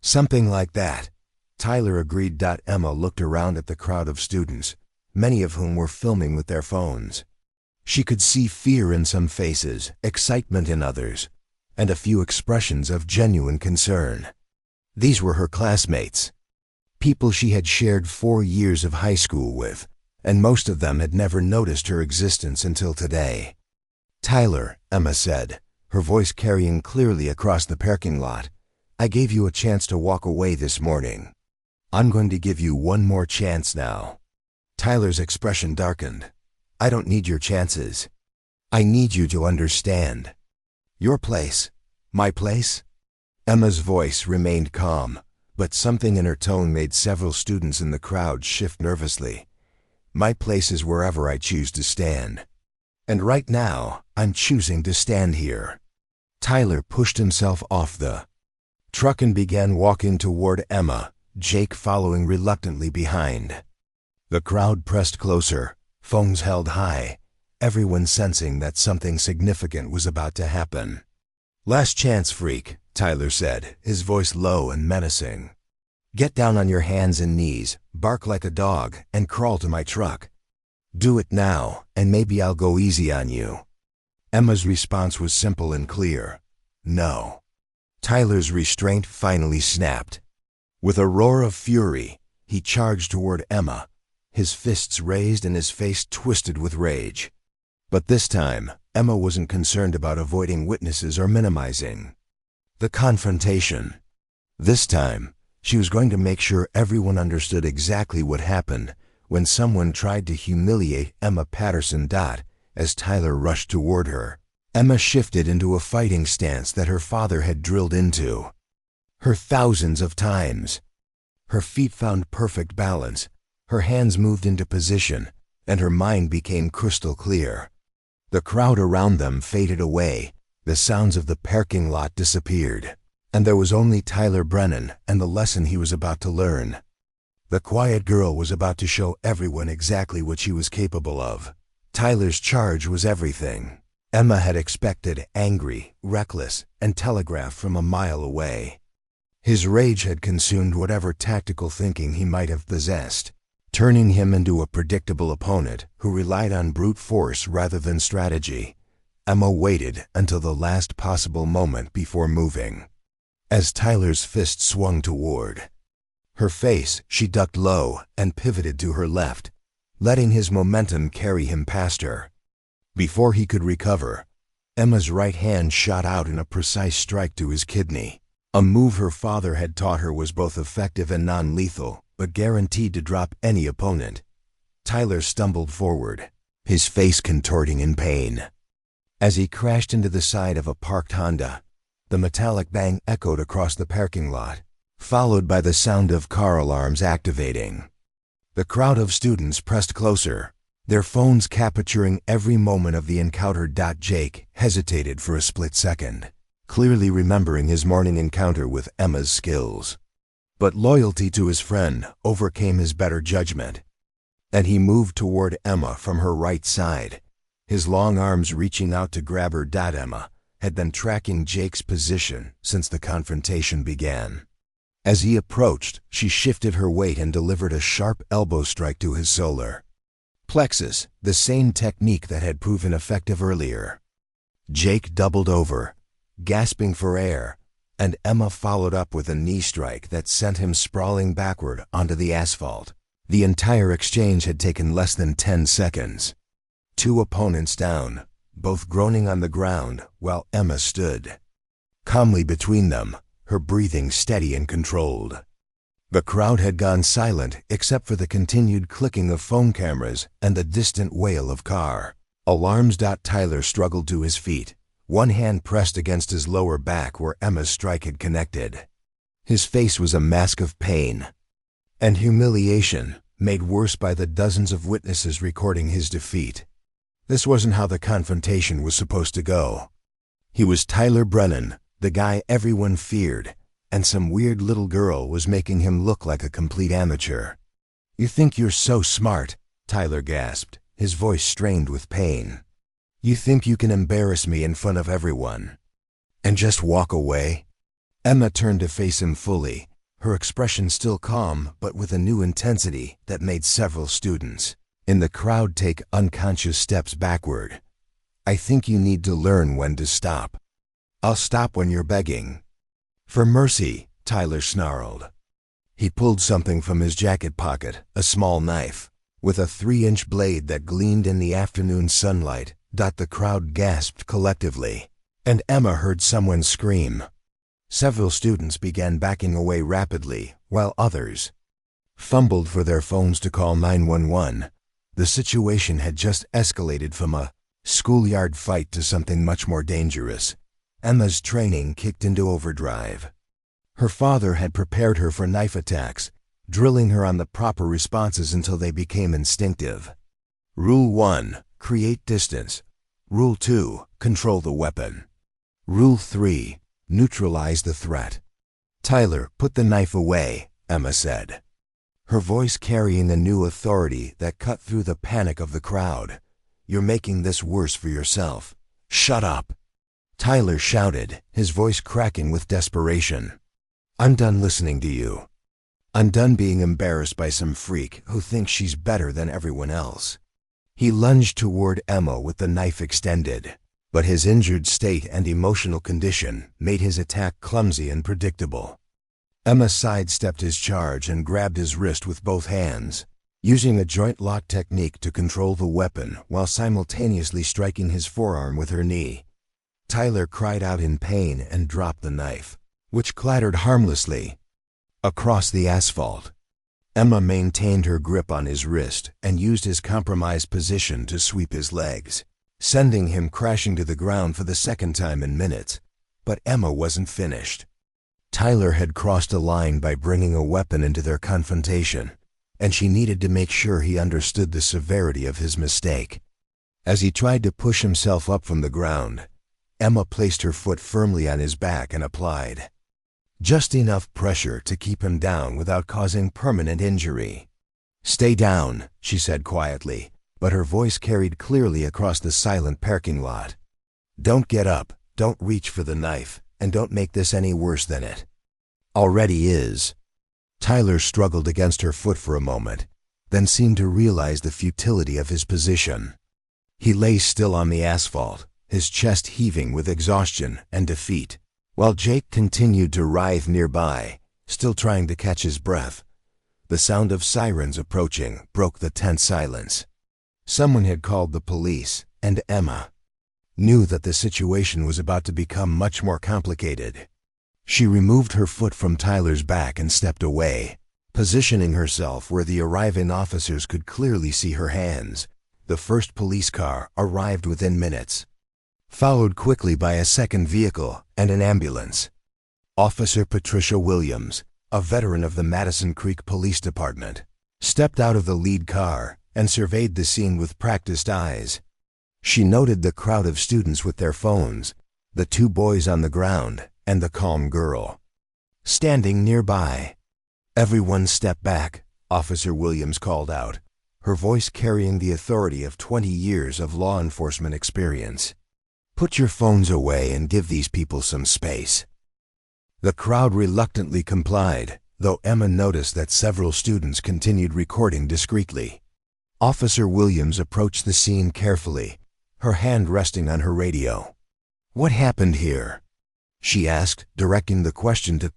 "Something like that," Tyler agreed. Emma looked around at the crowd of students, many of whom were filming with their phones. She could see fear in some faces, excitement in others, and a few expressions of genuine concern. These were her classmates, people she had shared 4 years of high school with, and most of them had never noticed her existence until today. "Tyler," Emma said, her voice carrying clearly across the parking lot, "I gave you a chance to walk away this morning. I'm going to give you one more chance now." Tyler's expression darkened. "I don't need your chances. I need you to understand. Your place, my place?" Emma's voice remained calm, but something in her tone made several students in the crowd shift nervously. "My place is wherever I choose to stand. And right now, I'm choosing to stand here." Tyler pushed himself off the truck and began walking toward Emma, Jake following reluctantly behind. The crowd pressed closer, phones held high, everyone sensing that something significant was about to happen. "Last chance, freak," Tyler said, his voice low and menacing. "Get down on your hands and knees, bark like a dog, and crawl to my truck. Do it now, and maybe I'll go easy on you." Emma's response was simple and clear. "No." Tyler's restraint finally snapped. With a roar of fury, he charged toward Emma, his fists raised and his face twisted with rage. But this time, Emma wasn't concerned about avoiding witnesses or minimizing the confrontation. This time, she was going to make sure everyone understood exactly what happened when someone tried to humiliate Emma Patterson. As Tyler rushed toward her, Emma shifted into a fighting stance that her father had drilled into her thousands of times. Her feet found perfect balance, her hands moved into position, and her mind became crystal clear. The crowd around them faded away, the sounds of the parking lot disappeared, and there was only Tyler Brennan and the lesson he was about to learn. The quiet girl was about to show everyone exactly what she was capable of. Tyler's charge was everything Emma had expected: angry, reckless, and telegraphed from a mile away. His rage had consumed whatever tactical thinking he might have possessed, turning him into a predictable opponent who relied on brute force rather than strategy. Emma waited until the last possible moment before moving. As Tyler's fist swung toward her face, she ducked low and pivoted to her left, letting his momentum carry him past her. Before he could recover, Emma's right hand shot out in a precise strike to his kidney. A move her father had taught her was both effective and non-lethal, but guaranteed to drop any opponent. Tyler stumbled forward, his face contorting in pain. As he crashed into the side of a parked Honda, the metallic bang echoed across the parking lot, followed by the sound of car alarms activating. The crowd of students pressed closer, their phones capturing every moment of the encounter. Jake hesitated for a split second, clearly remembering his morning encounter with Emma's skills. But loyalty to his friend overcame his better judgment, and he moved toward Emma from her right side, his long arms reaching out to grab her. Emma had been tracking Jake's position since the confrontation began. As he approached, she shifted her weight and delivered a sharp elbow strike to his solar plexus, the same technique that had proven effective earlier. Jake doubled over, gasping for air, and Emma followed up with a knee strike that sent him sprawling backward onto the asphalt. The entire exchange had taken less than 10 seconds. Two opponents down, both groaning on the ground, while Emma stood calmly between them, her breathing steady and controlled. The crowd had gone silent except for the continued clicking of phone cameras and the distant wail of car alarms. Tyler struggled to his feet, one hand pressed against his lower back where Emma's strike had connected. His face was a mask of pain and humiliation, made worse by the dozens of witnesses recording his defeat. This wasn't how the confrontation was supposed to go. He was Tyler Brennan, the guy everyone feared, and some weird little girl was making him look like a complete amateur. "You think you're so smart," Tyler gasped, his voice strained with pain. "You think you can embarrass me in front of everyone and just walk away?" Emma turned to face him fully, her expression still calm but with a new intensity that made several students in the crowd take unconscious steps backward. "I think you need to learn when to stop." "I'll stop when you're begging for mercy," Tyler snarled. He pulled something from his jacket pocket, a small knife, with a 3-inch blade that gleamed in the afternoon sunlight. The crowd gasped collectively, and Emma heard someone scream. Several students began backing away rapidly, while others fumbled for their phones to call 911. The situation had just escalated from a schoolyard fight to something much more dangerous. Emma's training kicked into overdrive. Her father had prepared her for knife attacks, drilling her on the proper responses until they became instinctive. Rule 1, create distance. Rule 2, control the weapon. Rule 3, neutralize the threat. "Tyler, put the knife away," Emma said, her voice carrying a new authority that cut through the panic of the crowd. "You're making this worse for yourself." "Shut up," Tyler shouted, his voice cracking with desperation. "I'm done listening to you. I'm done being embarrassed by some freak who thinks she's better than everyone else." He lunged toward Emma with the knife extended, but his injured state and emotional condition made his attack clumsy and predictable. Emma sidestepped his charge and grabbed his wrist with both hands, using a joint lock technique to control the weapon while simultaneously striking his forearm with her knee. Tyler cried out in pain and dropped the knife, which clattered harmlessly across the asphalt. Emma maintained her grip on his wrist and used his compromised position to sweep his legs, sending him crashing to the ground for the second time in minutes. But Emma wasn't finished. Tyler had crossed a line by bringing a weapon into their confrontation, and she needed to make sure he understood the severity of his mistake. As he tried to push himself up from the ground, Emma placed her foot firmly on his back and applied just enough pressure to keep him down without causing permanent injury. "Stay down," she said quietly, but her voice carried clearly across the silent parking lot. "Don't get up, don't reach for the knife, and don't make this any worse than it already is." Tyler struggled against her foot for a moment, then seemed to realize the futility of his position. He lay still on the asphalt, his chest heaving with exhaustion and defeat, while Jake continued to writhe nearby, still trying to catch his breath. The sound of sirens approaching broke the tense silence. Someone had called the police, and Emma knew that the situation was about to become much more complicated. She removed her foot from Tyler's back and stepped away, positioning herself where the arriving officers could clearly see her hands. The first police car arrived within minutes, followed quickly by a second vehicle and an ambulance. Officer Patricia Williams, a veteran of the Madison Creek Police Department, stepped out of the lead car and surveyed the scene with practiced eyes. She noted the crowd of students with their phones, the two boys on the ground, and the calm girl standing nearby. "Everyone step back," Officer Williams called out, her voice carrying the authority of 20 years of law enforcement experience. "Put your phones away and give these people some space." The crowd reluctantly complied, though Emma noticed that several students continued recording discreetly. Officer Williams approached the scene carefully, her hand resting on her radio. "What happened here?" she asked, directing the question to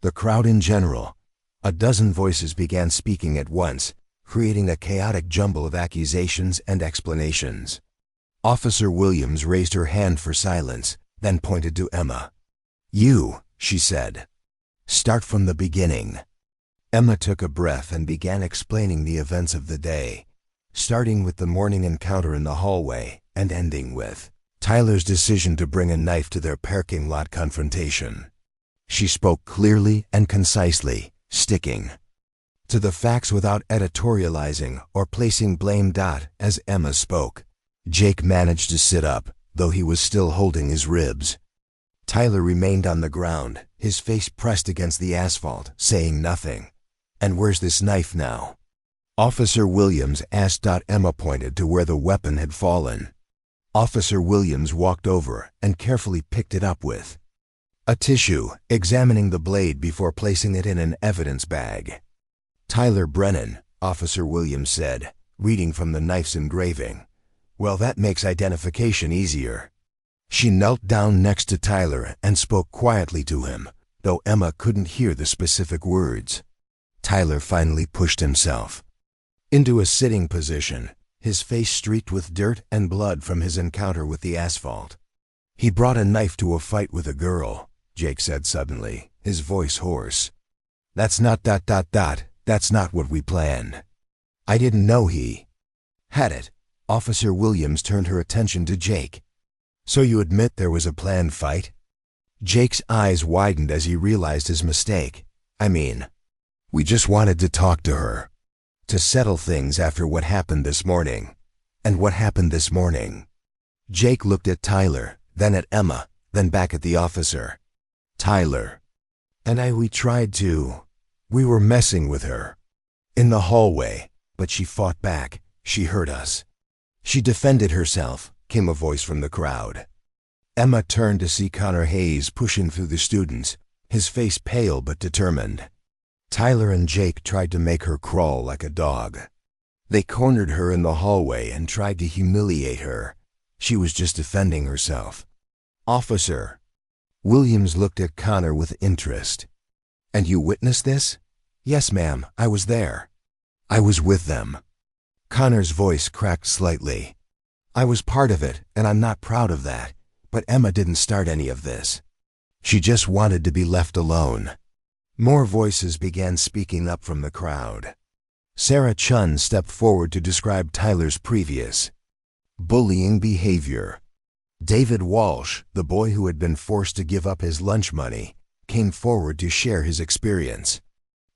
the crowd in general. A dozen voices began speaking at once, creating a chaotic jumble of accusations and explanations. Officer Williams raised her hand for silence, then pointed to Emma. "You," she said. "Start from the beginning." Emma took a breath and began explaining the events of the day, starting with the morning encounter in the hallway and ending with Tyler's decision to bring a knife to their parking lot confrontation. She spoke clearly and concisely, sticking to the facts without editorializing or placing blame. As Emma spoke, Jake managed to sit up, though he was still holding his ribs. Tyler remained on the ground, his face pressed against the asphalt, saying nothing. "And where's this knife now?" Officer Williams asked. Emma pointed to where the weapon had fallen. Officer Williams walked over and carefully picked it up with a tissue, examining the blade before placing it in an evidence bag. "Tyler Brennan," Officer Williams said, reading from the knife's engraving. "Well, that makes identification easier." She knelt down next to Tyler and spoke quietly to him, though Emma couldn't hear the specific words. Tyler finally pushed himself into a sitting position, his face streaked with dirt and blood from his encounter with the asphalt. "He brought a knife to a fight with a girl," Jake said suddenly, his voice hoarse. "That's not that's not what we planned. I didn't know he had it." Officer Williams turned her attention to Jake. "So you admit there was a planned fight?" Jake's eyes widened as he realized his mistake. "I mean, we just wanted to talk to her, to settle things after what happened this morning." "And what happened this morning?" Jake looked at Tyler, then at Emma, then back at the officer. "Tyler and we were messing with her in the hallway, but she fought back. She hurt us. She defended herself," came a voice from the crowd. Emma turned to see Connor Hayes pushing through the students, his face pale but determined. Tyler and Jake tried to make her crawl like a dog. They cornered her in the hallway and tried to humiliate her. She was just defending herself. "Officer." Williams looked at Connor with interest. "And you witnessed this?" "Yes, ma'am, I was there. I was with them." Connor's voice cracked slightly. "I was part of it, and I'm not proud of that, but Emma didn't start any of this. She just wanted to be left alone." More voices began speaking up from the crowd. Sarah Chun stepped forward to describe Tyler's previous bullying behavior. David Walsh, the boy who had been forced to give up his lunch money, came forward to share his experience.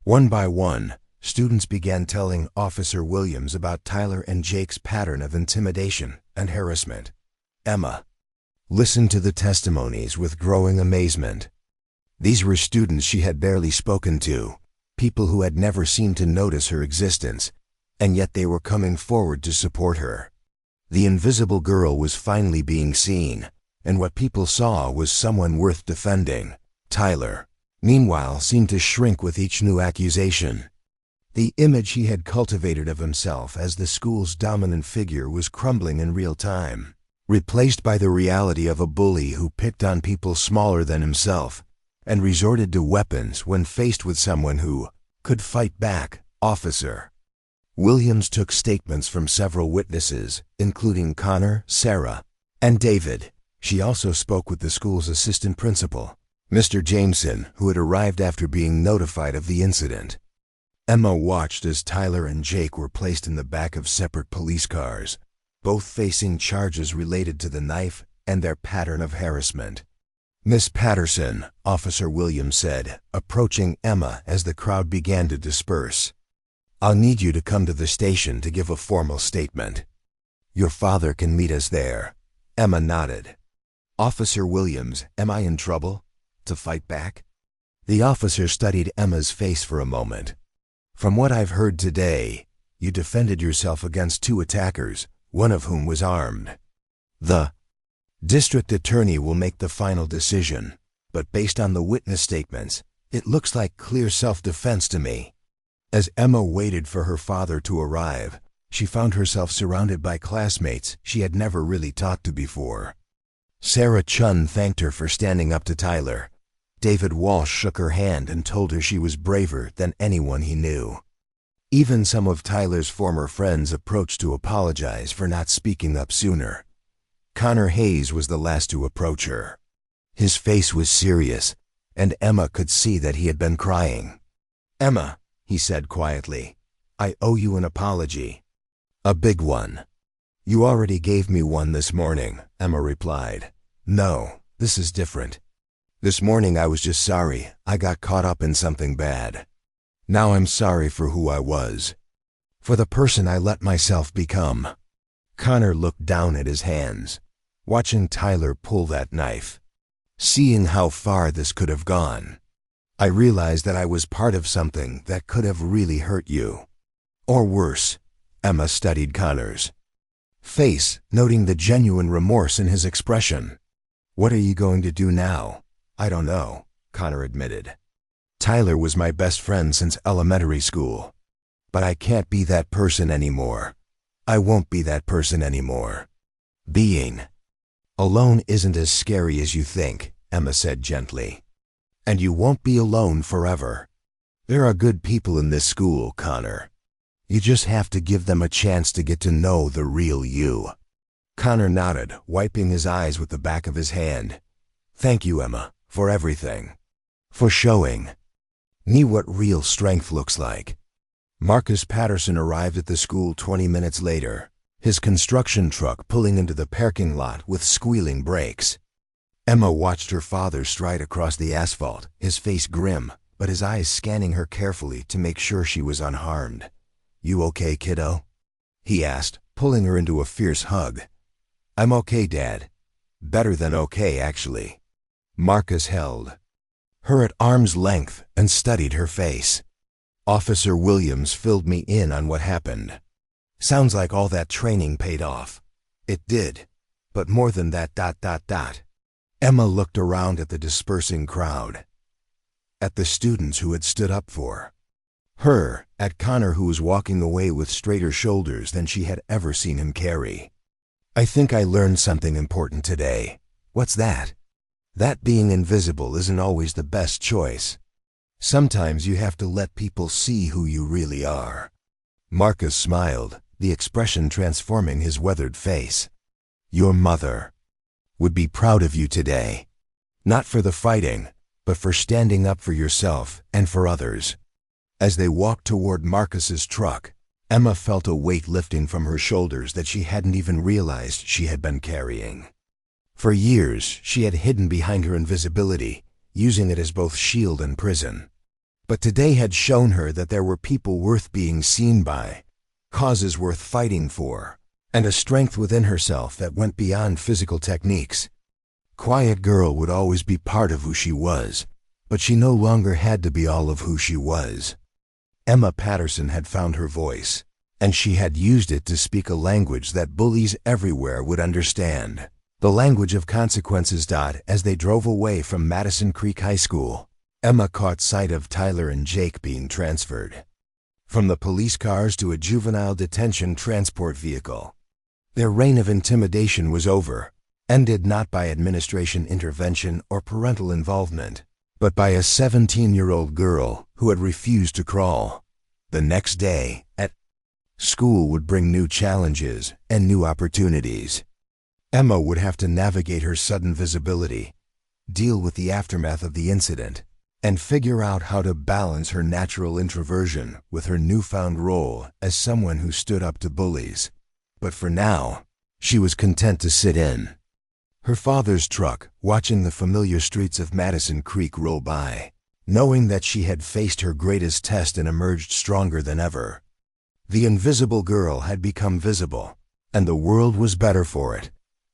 One by one, students began telling Officer Williams about Tyler and Jake's pattern of intimidation and harassment. Emma listened to the testimonies with growing amazement. These were students she had barely spoken to, people who had never seemed to notice her existence, and yet they were coming forward to support her. The invisible girl was finally being seen, and what people saw was someone worth defending. Tyler, meanwhile, seemed to shrink with each new accusation. The image he had cultivated of himself as the school's dominant figure was crumbling in real time, replaced by the reality of a bully who picked on people smaller than himself and resorted to weapons when faced with someone who could fight back. Officer Williams took statements from several witnesses, including Connor, Sarah, And David. She also spoke with the school's assistant principal, Mr. Jameson, who had arrived after being notified of the incident. Emma watched as Tyler and Jake were placed in the back of separate police cars, both facing charges related to the knife and their pattern of harassment. "Miss Patterson," Officer Williams said, approaching Emma as the crowd began to disperse. "I'll need you to come to the station to give a formal statement. Your father can meet us there." Emma nodded. "Officer Williams, am I in trouble? To fight back?" The officer studied Emma's face for a moment. "From what I've heard today, you defended yourself against 2 attackers, one of whom was armed. The district attorney will make the final decision, but based on the witness statements, it looks like clear self-defense to me." As Emma waited for her father to arrive, she found herself surrounded by classmates she had never really talked to before. Sarah Chun thanked her for standing up to Tyler. David Walsh shook her hand and told her she was braver than anyone he knew. Even some of Tyler's former friends approached to apologize for not speaking up sooner. Connor Hayes was the last to approach her. His face was serious, and Emma could see that he had been crying. "Emma," he said quietly, "I owe you an apology. A big one." "You already gave me one this morning," Emma replied. "No, this is different. This morning I was just sorry I got caught up in something bad. Now I'm sorry for who I was, for the person I let myself become." Connor looked down at his hands, watching Tyler pull that knife, seeing how far this could have gone. "I realized that I was part of something that could have really hurt you. Or worse." Emma studied Connor's face, noting the genuine remorse in his expression. "What are you going to do now?" "I don't know," Connor admitted. "Tyler was my best friend since elementary school. But I can't be that person anymore. I won't be that person anymore. Being alone isn't as scary as you think," Emma said gently. "And you won't be alone forever. There are good people in this school, Connor. You just have to give them a chance to get to know the real you." Connor nodded, wiping his eyes with the back of his hand. "Thank you, Emma, for everything. For showing me what real strength looks like." Marcus Patterson arrived at the school 20 minutes later, his construction truck pulling into the parking lot with squealing brakes. Emma watched her father stride across the asphalt, his face grim, but his eyes scanning her carefully to make sure she was unharmed. "You okay, kiddo?" he asked, pulling her into a fierce hug. "I'm okay, Dad. Better than okay, actually." Marcus held her at arm's length and studied her face. "Officer Williams filled me in on what happened. Sounds like all that training paid off." "It did. But more than that ... Emma looked around at the dispersing crowd, at the students who had stood up for her, at Connor, who was walking away with straighter shoulders than she had ever seen him carry. "I think I learned something important today." "What's that?" "That being invisible isn't always the best choice. Sometimes you have to let people see who you really are." Marcus smiled, the expression transforming his weathered face. "Your mother would be proud of you today. Not for the fighting, but for standing up for yourself and for others." As they walked toward Marcus's truck, Emma felt a weight lifting from her shoulders that she hadn't even realized she had been carrying. For years, she had hidden behind her invisibility, using it as both shield and prison. But today had shown her that there were people worth being seen by, causes worth fighting for, and a strength within herself that went beyond physical techniques. Quiet Girl would always be part of who she was, but she no longer had to be all of who she was. Emma Patterson had found her voice, and she had used it to speak a language that bullies everywhere would understand. The language of consequences. As they drove away from Madison Creek High School, Emma caught sight of Tyler and Jake being transferred from the police cars to a juvenile detention transport vehicle. Their reign of intimidation was over, ended not by administration intervention or parental involvement, but by a 17-year-old girl who had refused to crawl. The next day, at school, would bring new challenges and new opportunities. Emma would have to navigate her sudden visibility, deal with the aftermath of the incident, and figure out how to balance her natural introversion with her newfound role as someone who stood up to bullies. But for now, she was content to sit in her father's truck, watching the familiar streets of Madison Creek roll by, knowing that she had faced her greatest test and emerged stronger than ever. The invisible girl had become visible, and the world was better for it.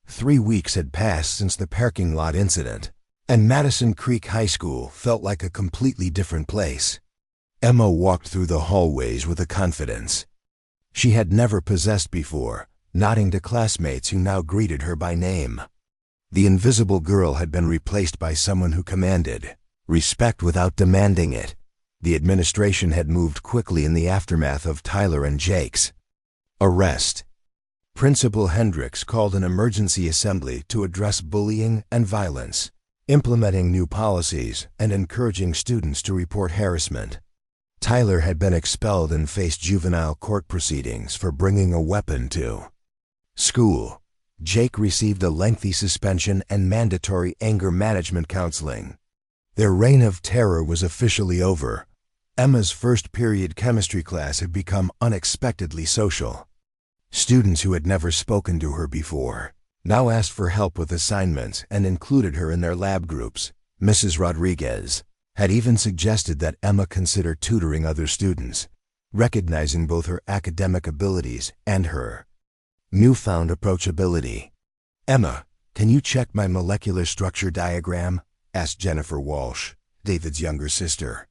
3 weeks had passed since the parking lot incident, and Madison Creek High School felt like a completely different place. Emma walked through the hallways with a confidence she had never possessed before, nodding to classmates who now greeted her by name. The invisible girl had been replaced by someone who commanded respect without demanding it. The administration had moved quickly in the aftermath of Tyler and Jake's arrest. Principal Hendricks called an emergency assembly to address bullying and violence, implementing new policies and encouraging students to report harassment. Tyler had been expelled and faced juvenile court proceedings for bringing a weapon to school. Jake received a lengthy suspension and mandatory anger management counseling. Their reign of terror was officially over. Emma's first period chemistry class had become unexpectedly social. Students who had never spoken to her before now asked for help with assignments and included her in their lab groups. Mrs. Rodriguez had even suggested that Emma consider tutoring other students, recognizing both her academic abilities and her newfound approachability. "Emma, can you check my molecular structure diagram?" asked Jennifer Walsh, David's younger sister.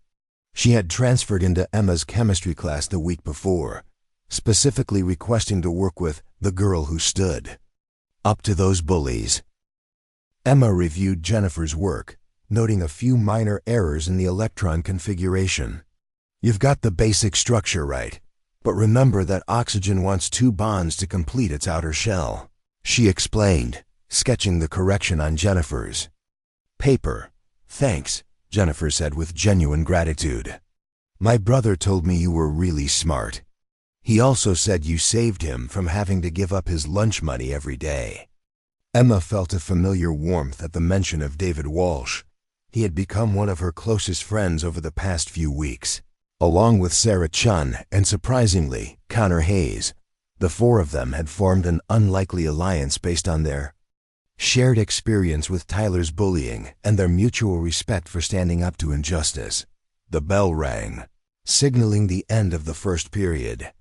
She had transferred into Emma's chemistry class the week before, specifically requesting to work with the girl who stood up to those bullies. Emma reviewed Jennifer's work, noting a few minor errors in the electron configuration. "You've got the basic structure right, but remember that oxygen wants 2 bonds to complete its outer shell," she explained, sketching the correction on Jennifer's paper. "Thanks," Jennifer said with genuine gratitude. "My brother told me you were really smart. He also said you saved him from having to give up his lunch money every day." Emma felt a familiar warmth at the mention of David Walsh. He had become one of her closest friends over the past few weeks, along with Sarah Chun and, surprisingly, Connor Hayes. The 4 of them had formed an unlikely alliance based on their shared experience with Tyler's bullying and their mutual respect for standing up to injustice. The bell rang, signaling the end of the first period.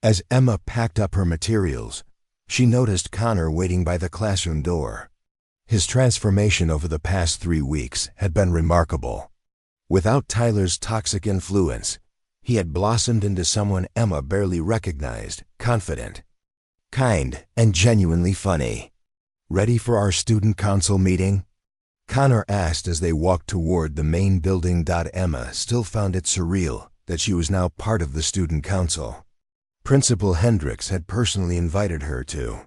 As Emma packed up her materials, she noticed Connor waiting by the classroom door. His transformation over the past 3 weeks had been remarkable. Without Tyler's toxic influence, he had blossomed into someone Emma barely recognized: confident, kind, and genuinely funny. "Ready for our student council meeting?" Connor asked as they walked toward the main building. Emma still found it surreal that she was now part of the student council. Principal Hendricks had personally invited her to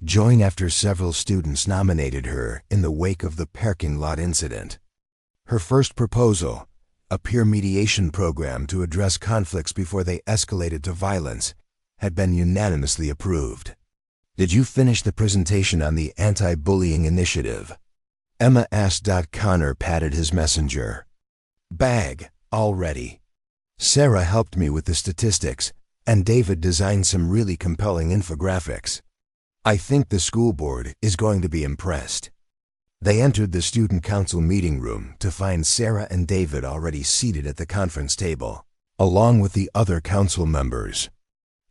join after several students nominated her in the wake of the parking lot incident. Her first proposal, a peer mediation program to address conflicts before they escalated to violence, had been unanimously approved. "Did you finish the presentation on the anti-bullying initiative?" Emma asked. Connor patted his messenger bag. "All ready. Sarah helped me with the statistics, and David designed some really compelling infographics. I think the school board is going to be impressed." They entered the student council meeting room to find Sarah and David already seated at the conference table, along with the other council members.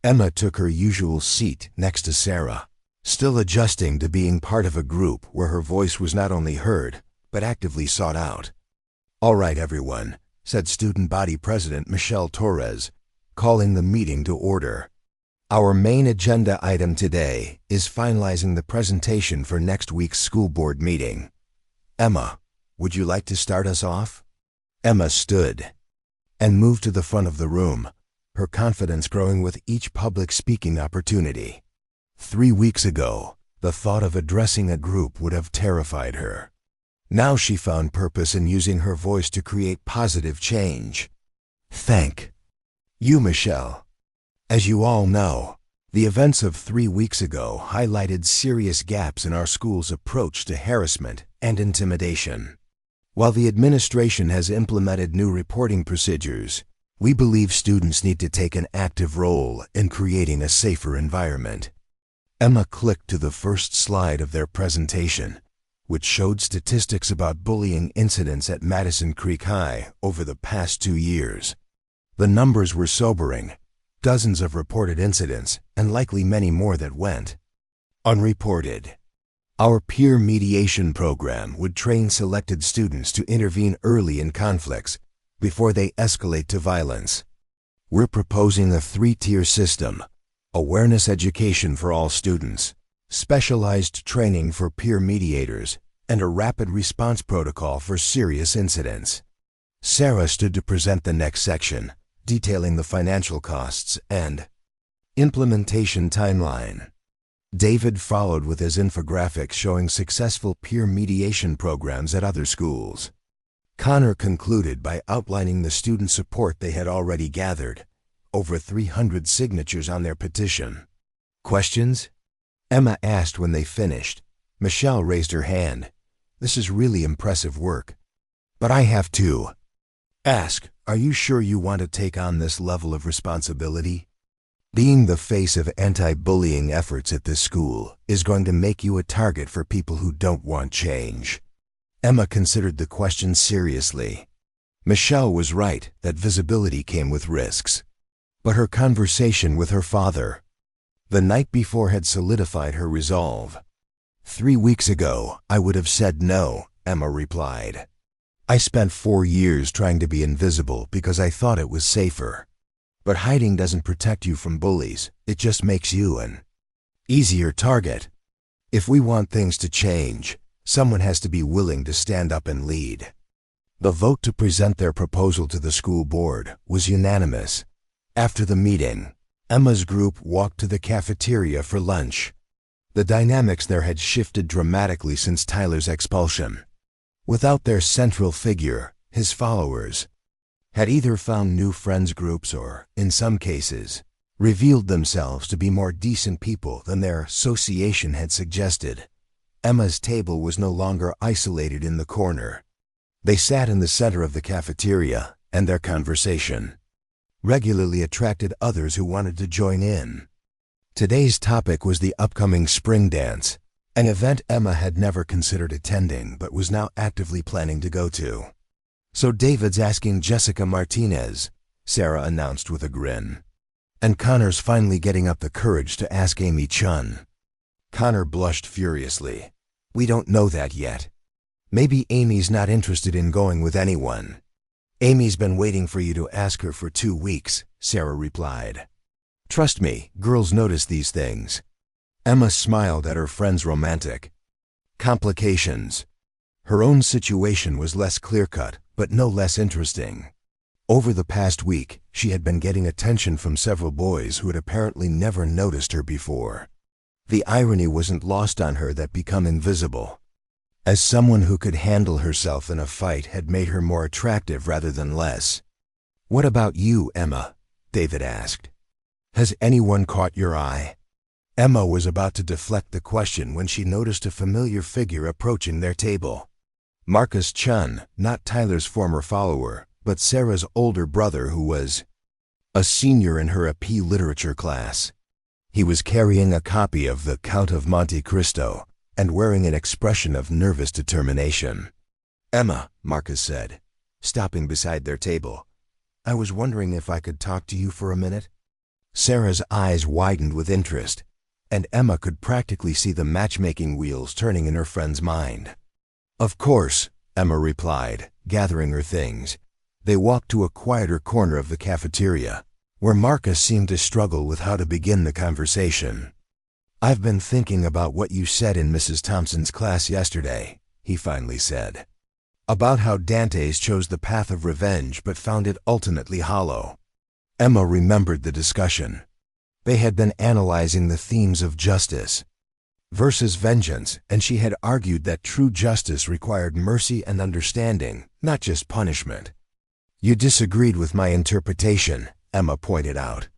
Emma took her usual seat next to Sarah, still adjusting to being part of a group where her voice was not only heard, but actively sought out. "All right, everyone," said Student Body President Michelle Torres, calling the meeting to order. "Our main agenda item today is finalizing the presentation for next week's school board meeting. Emma, would you like to start us off?" Emma stood and moved to the front of the room, her confidence growing with each public speaking opportunity. 3 weeks ago, the thought of addressing a group would have terrified her. Now she found purpose in using her voice to create positive change. "Thank you, Michelle. As you all know, The events of 3 weeks ago highlighted serious gaps in our school's approach to harassment and intimidation. While the administration has implemented new reporting procedures, we believe students need to take an active role in creating a safer environment. Emma clicked to the first slide of their presentation, which showed statistics about bullying incidents at Madison Creek High over the past 2 years. The numbers were sobering: dozens of reported incidents, and likely many more that went unreported. Our peer mediation program would train selected students to intervene early in conflicts before they escalate to violence. We're proposing a 3-tier system: awareness education for all students, specialized training for peer mediators, and a rapid response protocol for serious incidents. Sarah stood to present the next section, detailing the financial costs and implementation timeline. David followed with his infographics showing successful peer mediation programs at other schools. Connor concluded by outlining the student support they had already gathered, over 300 signatures on their petition. Questions? Emma asked when they finished. Michelle raised her hand. This is really impressive work. But I have to ask, are you sure you want to take on this level of responsibility? Being the face of anti-bullying efforts at this school is going to make you a target for people who don't want change. Emma considered the question seriously. Michelle was right that visibility came with risks. But her conversation with her father the night before had solidified her resolve. 3 weeks ago, I would have said no, Emma replied. I spent 4 years trying to be invisible because I thought it was safer. But hiding doesn't protect you from bullies, it just makes you an easier target. If we want things to change, someone has to be willing to stand up and lead. The vote to present their proposal to the school board was unanimous. After the meeting, Emma's group walked to the cafeteria for lunch. The dynamics there had shifted dramatically since Tyler's expulsion. Without their central figure, his followers had either found new friends groups or, in some cases, revealed themselves to be more decent people than their association had suggested. Emma's table was no longer isolated in the corner. They sat in the center of the cafeteria, and their conversation regularly attracted others who wanted to join in. Today's topic was the upcoming spring dance, an event Emma had never considered attending but was now actively planning to go to. So David's asking Jessica Martinez, Sarah announced with a grin. And Connor's finally getting up the courage to ask Amy Chun. Connor blushed furiously. We don't know that yet. Maybe Amy's not interested in going with anyone. Amy's been waiting for you to ask her for 2 weeks, Sarah replied. Trust me, girls notice these things. Emma smiled at her friend's romantic complications. Her own situation was less clear-cut, but no less interesting. Over the past week, she had been getting attention from several boys who had apparently never noticed her before. The irony wasn't lost on her that becoming visible as someone who could handle herself in a fight had made her more attractive rather than less. What about you, Emma? David asked. Has anyone caught your eye? Emma was about to deflect the question when she noticed a familiar figure approaching their table. Marcus Chun, not Tyler's former follower, but Sarah's older brother who was a senior in her AP literature class. He was carrying a copy of The Count of Monte Cristo and wearing an expression of nervous determination. Emma, Marcus said, stopping beside their table. I was wondering if I could talk to you for a minute. Sarah's eyes widened with interest, and Emma could practically see the matchmaking wheels turning in her friend's mind. Of course, Emma replied, gathering her things. They walked to a quieter corner of the cafeteria, where Marcus seemed to struggle with how to begin the conversation. I've been thinking about what you said in Mrs. Thompson's class yesterday, he finally said. About how Dantes chose the path of revenge but found it ultimately hollow. Emma remembered the discussion. They had been analyzing the themes of justice versus vengeance, and she had argued that true justice required mercy and understanding, not just punishment. You disagreed with my interpretation, Emma pointed out.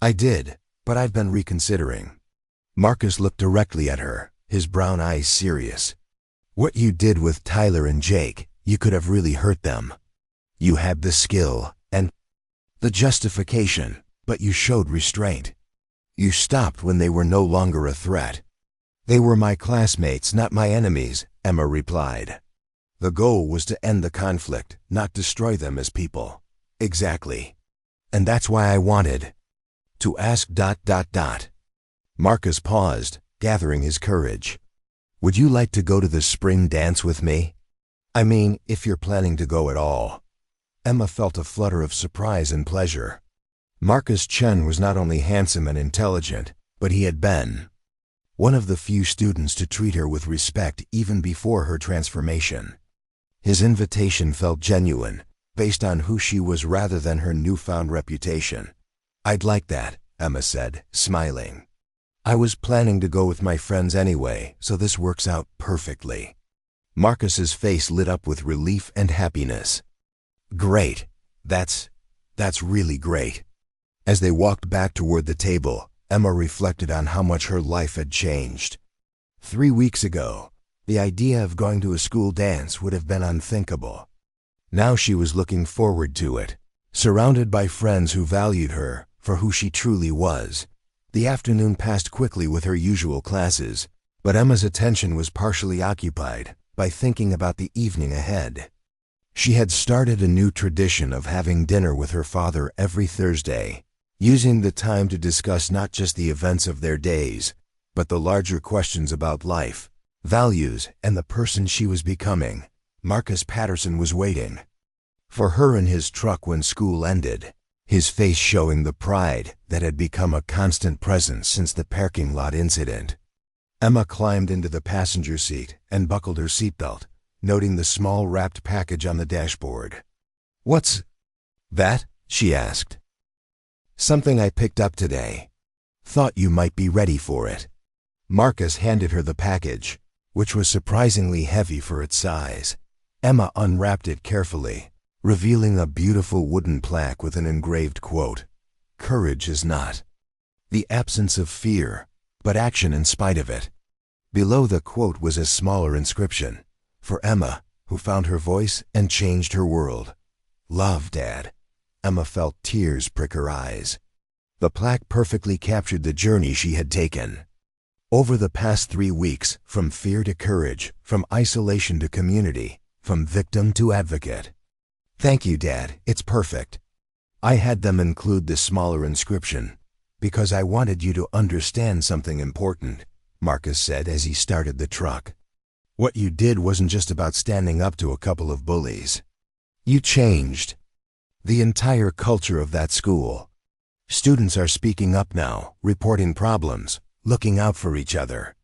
I did, but I've been reconsidering. Marcus looked directly at her, his brown eyes serious. What you did with Tyler and Jake, you could have really hurt them. You had the skill and the justification, but you showed restraint. You stopped when they were no longer a threat. They were my classmates, not my enemies, Emma replied. The goal was to end the conflict, not destroy them as people. Exactly. And that's why I wanted to ask ... Marcus paused, gathering his courage. Would you like to go to the spring dance with me? I mean, if you're planning to go at all. Emma felt a flutter of surprise and pleasure. Marcus Chen was not only handsome and intelligent, but he had been one of the few students to treat her with respect even before her transformation. His invitation felt genuine, based on who she was rather than her newfound reputation. I'd like that, Emma said, smiling. I was planning to go with my friends anyway, so this works out perfectly. Marcus's face lit up with relief and happiness. Great. That's really great. As they walked back toward the table, Emma reflected on how much her life had changed. 3 weeks ago, the idea of going to a school dance would have been unthinkable. Now she was looking forward to it, surrounded by friends who valued her for who she truly was. The afternoon passed quickly with her usual classes, but Emma's attention was partially occupied by thinking about the evening ahead. She had started a new tradition of having dinner with her father every Thursday, using the time to discuss not just the events of their days, but the larger questions about life, values, and the person she was becoming. Marcus Patterson was waiting for her in his truck when school ended, his face showing the pride that had become a constant presence since the parking lot incident. Emma climbed into the passenger seat and buckled her seatbelt, noting the small wrapped package on the dashboard. What's that? She asked. Something I picked up today. Thought you might be ready for it. Marcus handed her the package, which was surprisingly heavy for its size. Emma unwrapped it carefully, revealing a beautiful wooden plaque with an engraved quote. Courage is not the absence of fear, but action in spite of it. Below the quote was a smaller inscription. For Emma, who found her voice and changed her world. Love, Dad. Emma felt tears prick her eyes. The plaque perfectly captured the journey she had taken. Over the past 3 weeks, from fear to courage, from isolation to community, from victim to advocate. Thank you, Dad, it's perfect. I had them include the smaller inscription, because I wanted you to understand something important, Marcus said as he started the truck. What you did wasn't just about standing up to a couple of bullies. You changed the entire culture of that school. Students are speaking up now, reporting problems, looking out for each other.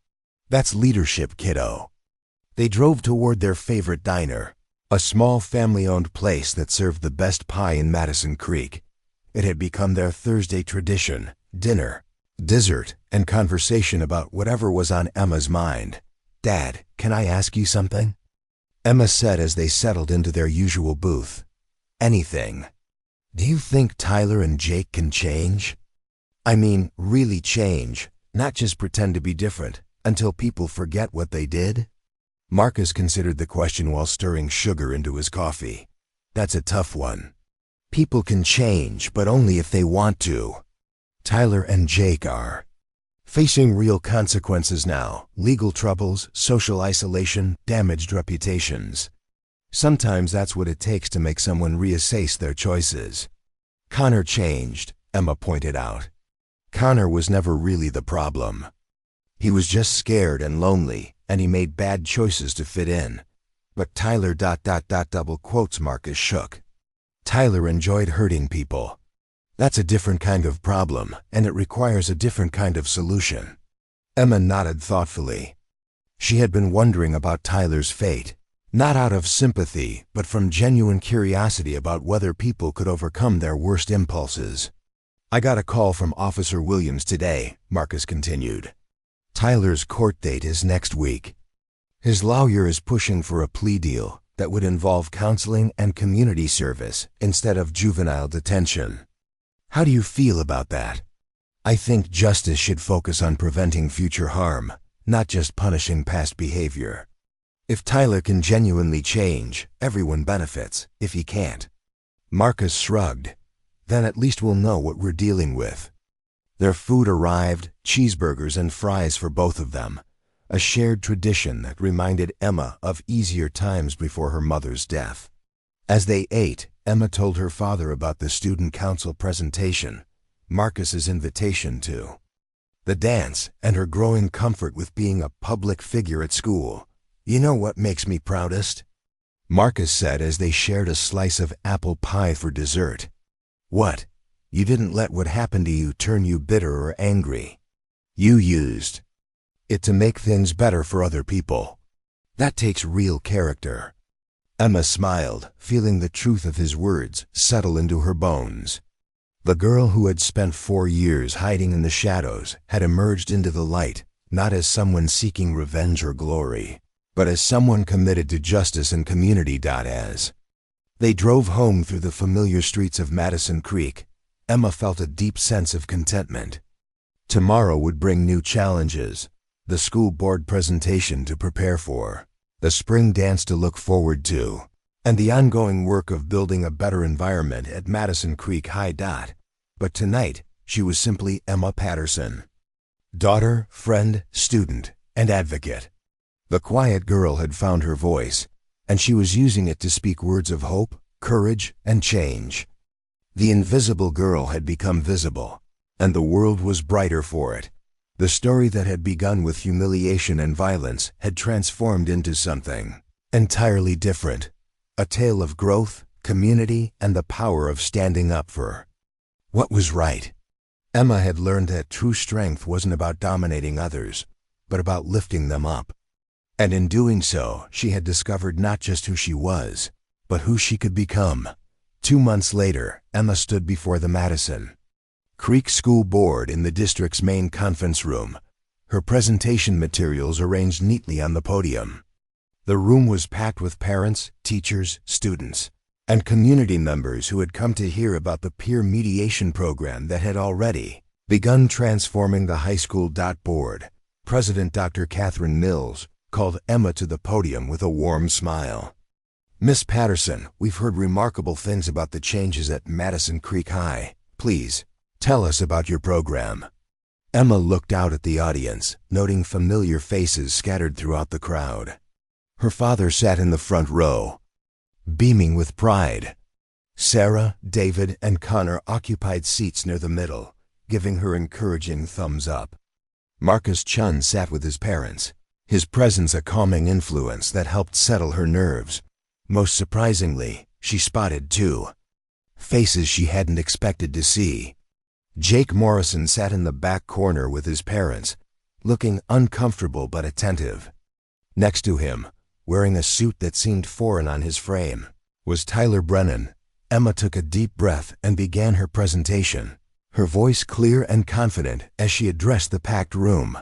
That's leadership, kiddo. They drove toward their favorite diner, a small family-owned place that served the best pie in Madison Creek. It had become their Thursday tradition, dinner, dessert, and conversation about whatever was on Emma's mind. Dad, can I ask you something? Emma said as they settled into their usual booth. Anything. Do you think Tyler and Jake can change? I mean, really change, not just pretend to be different, until people forget what they did? Marcus considered the question while stirring sugar into his coffee. That's a tough one. People can change, but only if they want to. Tyler and Jake are facing real consequences now, legal troubles, social isolation, damaged reputations. Sometimes that's what it takes to make someone reassess their choices. Connor changed, Emma pointed out. Connor was never really the problem. He was just scared and lonely, and he made bad choices to fit in. But Tyler ... double quotes Marcus shook. Tyler enjoyed hurting people. That's a different kind of problem, and it requires a different kind of solution. Emma nodded thoughtfully. She had been wondering about Tyler's fate, not out of sympathy, but from genuine curiosity about whether people could overcome their worst impulses. I got a call from Officer Williams today, Marcus continued. Tyler's court date is next week. His lawyer is pushing for a plea deal that would involve counseling and community service instead of juvenile detention. How do you feel about that? I think justice should focus on preventing future harm, not just punishing past behavior. If Tyler can genuinely change, everyone benefits. If he can't, Marcus shrugged. Then at least we'll know what we're dealing with. Their food arrived, cheeseburgers and fries for both of them, a shared tradition that reminded Emma of easier times before her mother's death. As they ate, Emma told her father about the student council presentation, Marcus's invitation to the dance, and her growing comfort with being a public figure at school. "You know what makes me proudest?" Marcus said as they shared a slice of apple pie for dessert. "What? You didn't let what happened to you turn you bitter or angry. You used it to make things better for other people. That takes real character." Emma smiled, feeling the truth of his words settle into her bones. The girl who had spent 4 years hiding in the shadows had emerged into the light, not as someone seeking revenge or glory, but as someone committed to justice and community. As they drove home through the familiar streets of Madison Creek, Emma felt a deep sense of contentment. Tomorrow would bring new challenges, the school board presentation to prepare for, the spring dance to look forward to, and the ongoing work of building a better environment at Madison Creek High. But tonight, she was simply Emma Patterson. Daughter, friend, student, and advocate. The quiet girl had found her voice, and she was using it to speak words of hope, courage, and change. The invisible girl had become visible, and the world was brighter for it. The story that had begun with humiliation and violence had transformed into something entirely different, a tale of growth, community, and the power of standing up for what was right. Emma had learned that true strength wasn't about dominating others, but about lifting them up. And in doing so, she had discovered not just who she was, but who she could become. 2 months later, Emma stood before the Madison Creek School Board in the district's main conference room, her presentation materials arranged neatly on the podium. The room was packed with parents, teachers, students, and community members who had come to hear about the peer mediation program that had already begun transforming the high school. Board President Dr. Catherine Mills called Emma to the podium with a warm smile. "Miss Patterson, we've heard remarkable things about the changes at Madison Creek High. Please, tell us about your program." Emma looked out at the audience, noting familiar faces scattered throughout the crowd. Her father sat in the front row, beaming with pride. Sarah, David, and Connor occupied seats near the middle, giving her encouraging thumbs up. Marcus Chun sat with his parents, his presence a calming influence that helped settle her nerves. Most surprisingly, she spotted 2 faces she hadn't expected to see. Jake Morrison sat in the back corner with his parents, looking uncomfortable but attentive. Next to him, wearing a suit that seemed foreign on his frame, was Tyler Brennan. Emma took a deep breath and began her presentation, her voice clear and confident as she addressed the packed room.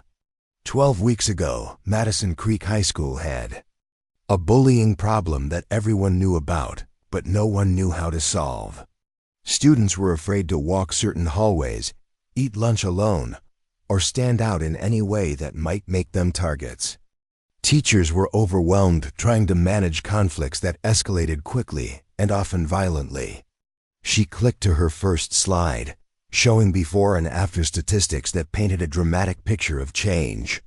12 weeks ago, Madison Creek High School had a bullying problem that everyone knew about, but no one knew how to solve. Students were afraid to walk certain hallways, eat lunch alone, or stand out in any way that might make them targets. Teachers were overwhelmed trying to manage conflicts that escalated quickly and often violently. She clicked to her first slide, showing before and after statistics that painted a dramatic picture of change.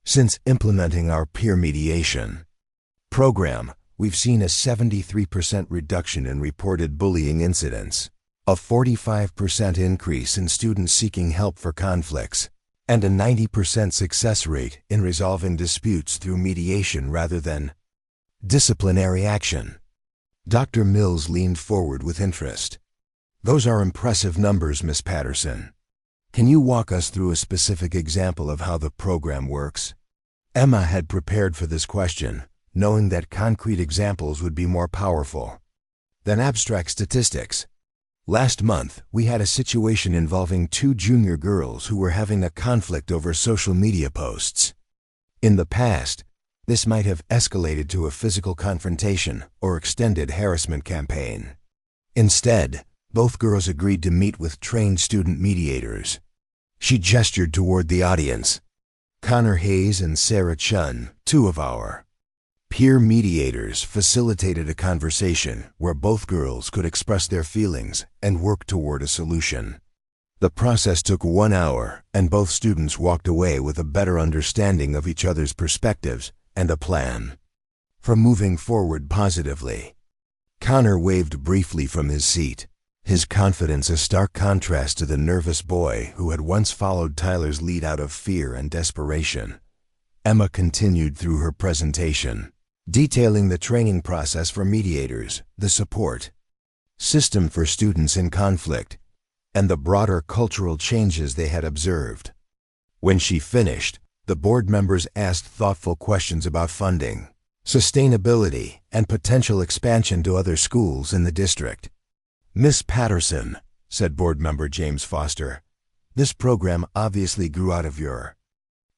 "Since implementing our peer mediation program, we've seen a 73% reduction in reported bullying incidents, a 45% increase in students seeking help for conflicts, and a 90% success rate in resolving disputes through mediation rather than disciplinary action." Dr. Mills leaned forward with interest. "Those are impressive numbers, Miss Patterson. Can you walk us through a specific example of how the program works?" Emma had prepared for this question, knowing that concrete examples would be more powerful than abstract statistics. "Last month, we had a situation involving 2 junior girls who were having a conflict over social media posts. In the past, this might have escalated to a physical confrontation or extended harassment campaign. Instead, both girls agreed to meet with trained student mediators. She gestured toward the audience. Connor Hayes and Sarah Chun, two of our peer mediators, facilitated a conversation where both girls could express their feelings and work toward a solution. The process took 1 hour, and both students walked away with a better understanding of each other's perspectives and a plan for moving forward positively. Connor waved briefly from his seat, his confidence a stark contrast to the nervous boy who had once followed Tyler's lead out of fear and desperation. Emma continued through her presentation, detailing the training process for mediators, the support system for students in conflict, and the broader cultural changes they had observed. When she finished, the board members asked thoughtful questions about funding, sustainability, and potential expansion to other schools in the district. "Miss Patterson," said board member James Foster, "this program obviously grew out of your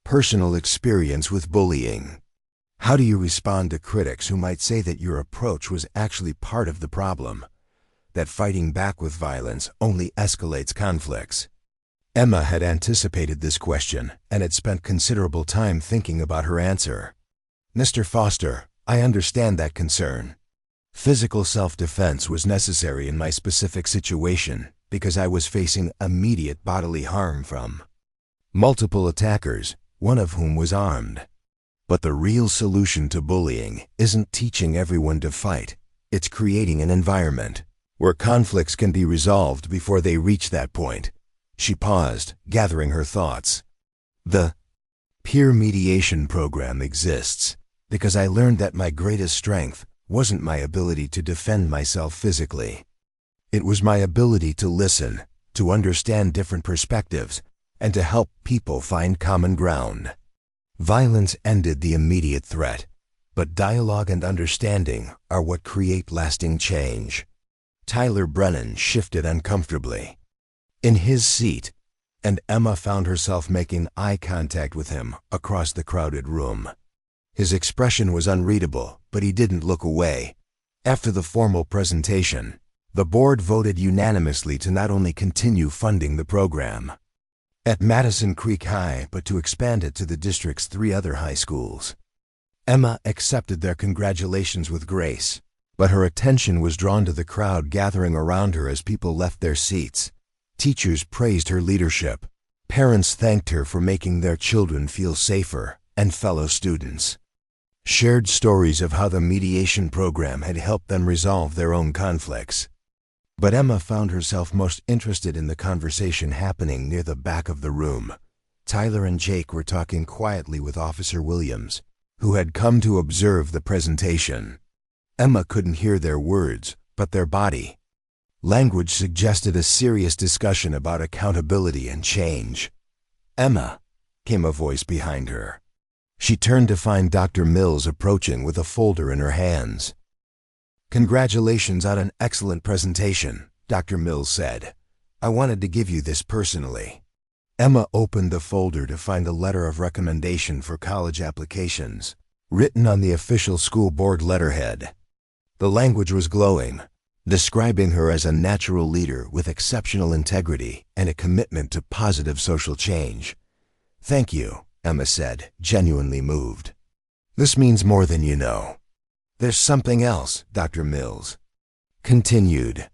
personal experience with bullying. How do you respond to critics who might say that your approach was actually part of the problem, that fighting back with violence only escalates conflicts?" Emma had anticipated this question and had spent considerable time thinking about her answer. "Mr. Foster, I understand that concern. Physical self-defense was necessary in my specific situation because I was facing immediate bodily harm from multiple attackers, one of whom was armed. But the real solution to bullying isn't teaching everyone to fight. It's creating an environment where conflicts can be resolved before they reach that point." She paused, gathering her thoughts. "The peer mediation program exists because I learned that my greatest strength wasn't my ability to defend myself physically. It was my ability to listen, to understand different perspectives, and to help people find common ground. Violence ended the immediate threat, but dialogue and understanding are what create lasting change." Tyler Brennan shifted uncomfortably in his seat, and Emma found herself making eye contact with him across the crowded room. His expression was unreadable, but he didn't look away. After the formal presentation, the board voted unanimously to not only continue funding the program at Madison Creek High, but to expand it to the district's 3 other high schools. Emma accepted their congratulations with grace, but her attention was drawn to the crowd gathering around her as people left their seats. Teachers praised her leadership. Parents thanked her for making their children feel safer, and fellow students shared stories of how the mediation program had helped them resolve their own conflicts. But Emma found herself most interested in the conversation happening near the back of the room. Tyler and Jake were talking quietly with Officer Williams, who had come to observe the presentation. Emma couldn't hear their words, but their body language suggested a serious discussion about accountability and change. "Emma," came a voice behind her. She turned to find Dr. Mills approaching with a folder in her hands. "Congratulations on an excellent presentation," Dr. Mills said. "I wanted to give you this personally." Emma opened the folder to find a letter of recommendation for college applications, written on the official school board letterhead. The language was glowing, describing her as a natural leader with exceptional integrity and a commitment to positive social change. "Thank you," Emma said, genuinely moved. "This means more than you know." "There's something else," Dr. Mills continued.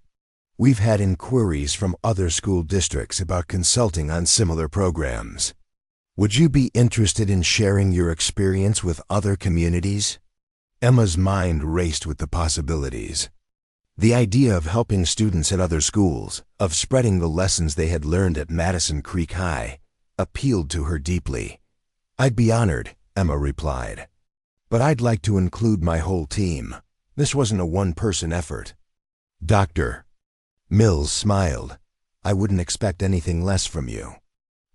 "We've had inquiries from other school districts about consulting on similar programs. Would you be interested in sharing your experience with other communities?" Emma's mind raced with the possibilities. The idea of helping students at other schools, of spreading the lessons they had learned at Madison Creek High, appealed to her deeply. "I'd be honored," Emma replied. "But I'd like to include my whole team. This wasn't a one-person effort." Dr. Mills smiled. "I wouldn't expect anything less from you."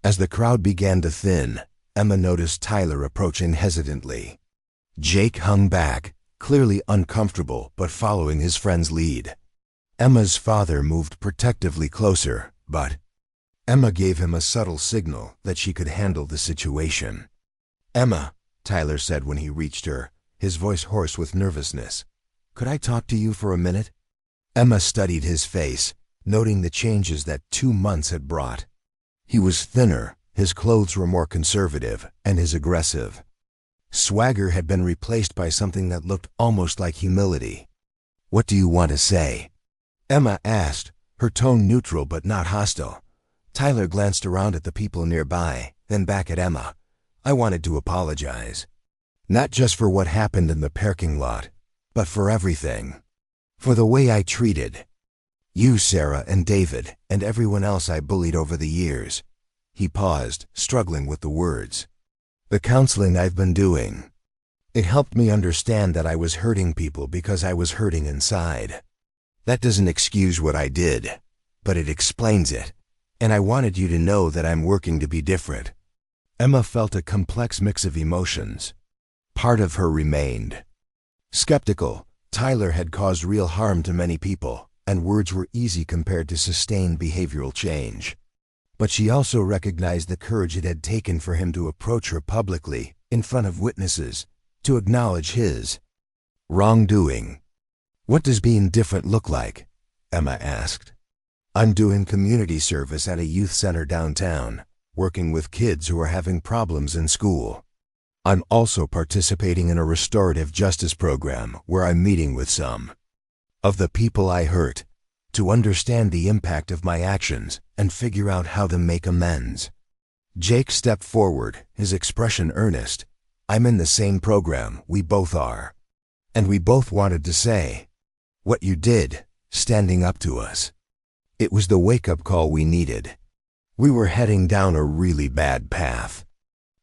As the crowd began to thin, Emma noticed Tyler approaching hesitantly. Jake hung back, clearly uncomfortable but following his friend's lead. Emma's father moved protectively closer, but Emma gave him a subtle signal that she could handle the situation. "Emma," Tyler said when he reached her, his voice hoarse with nervousness, "could I talk to you for a minute?" Emma studied his face, noting the changes that 2 months had brought. He was thinner, his clothes were more conservative, and his aggressive swagger had been replaced by something that looked almost like humility. "What do you want to say?" Emma asked, her tone neutral but not hostile. Tyler glanced around at the people nearby, then back at Emma. "I wanted to apologize. Not just for what happened in the parking lot, but for everything. For the way I treated you, Sarah and David, and everyone else I bullied over the years." He paused, struggling with the words. "The counseling I've been doing, it helped me understand that I was hurting people because I was hurting inside. That doesn't excuse what I did, but it explains it. And I wanted you to know that I'm working to be different." Emma felt a complex mix of emotions. Part of her remained skeptical. Tyler had caused real harm to many people, and words were easy compared to sustained behavioral change. But she also recognized the courage it had taken for him to approach her publicly, in front of witnesses, to acknowledge his wrongdoing. "What does being different look like?" Emma asked. "I'm doing community service at a youth center downtown, working with kids who are having problems in school. I'm also participating in a restorative justice program where I'm meeting with some of the people I hurt to understand the impact of my actions and figure out how to make amends." Jake stepped forward, his expression earnest. "I'm in the same program, we both are. And we both wanted to say what you did, standing up to us. It was the wake-up call we needed. We were heading down a really bad path."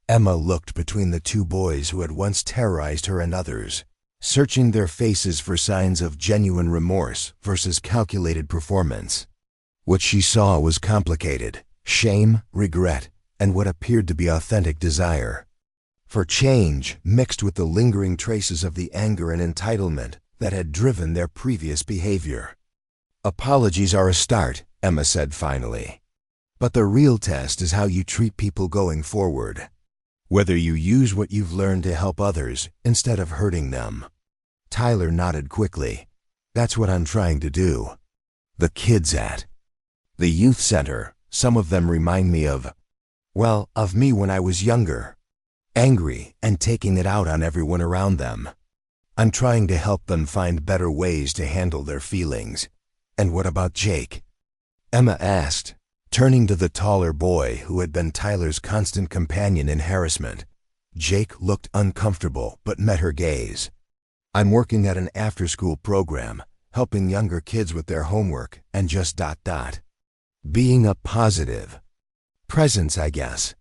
Emma looked between the two boys who had once terrorized her and others, searching their faces for signs of genuine remorse versus calculated performance. What she saw was complicated: shame, regret, and what appeared to be authentic desire for change mixed with the lingering traces of the anger and entitlement that had driven their previous behavior. "Apologies are a start," Emma said finally. "But the real test is how you treat people going forward. Whether you use what you've learned to help others instead of hurting them." Tyler nodded quickly. "That's what I'm trying to do." "The kids at the youth center, some of them remind me of me when I was younger. Angry and taking it out on everyone around them. I'm trying to help them find better ways to handle their feelings." "And what about Jake?" Emma asked, turning to the taller boy who had been Tyler's constant companion in harassment. Jake looked uncomfortable but met her gaze. "I'm working at an after-school program, helping younger kids with their homework and just ... being a positive presence, I guess.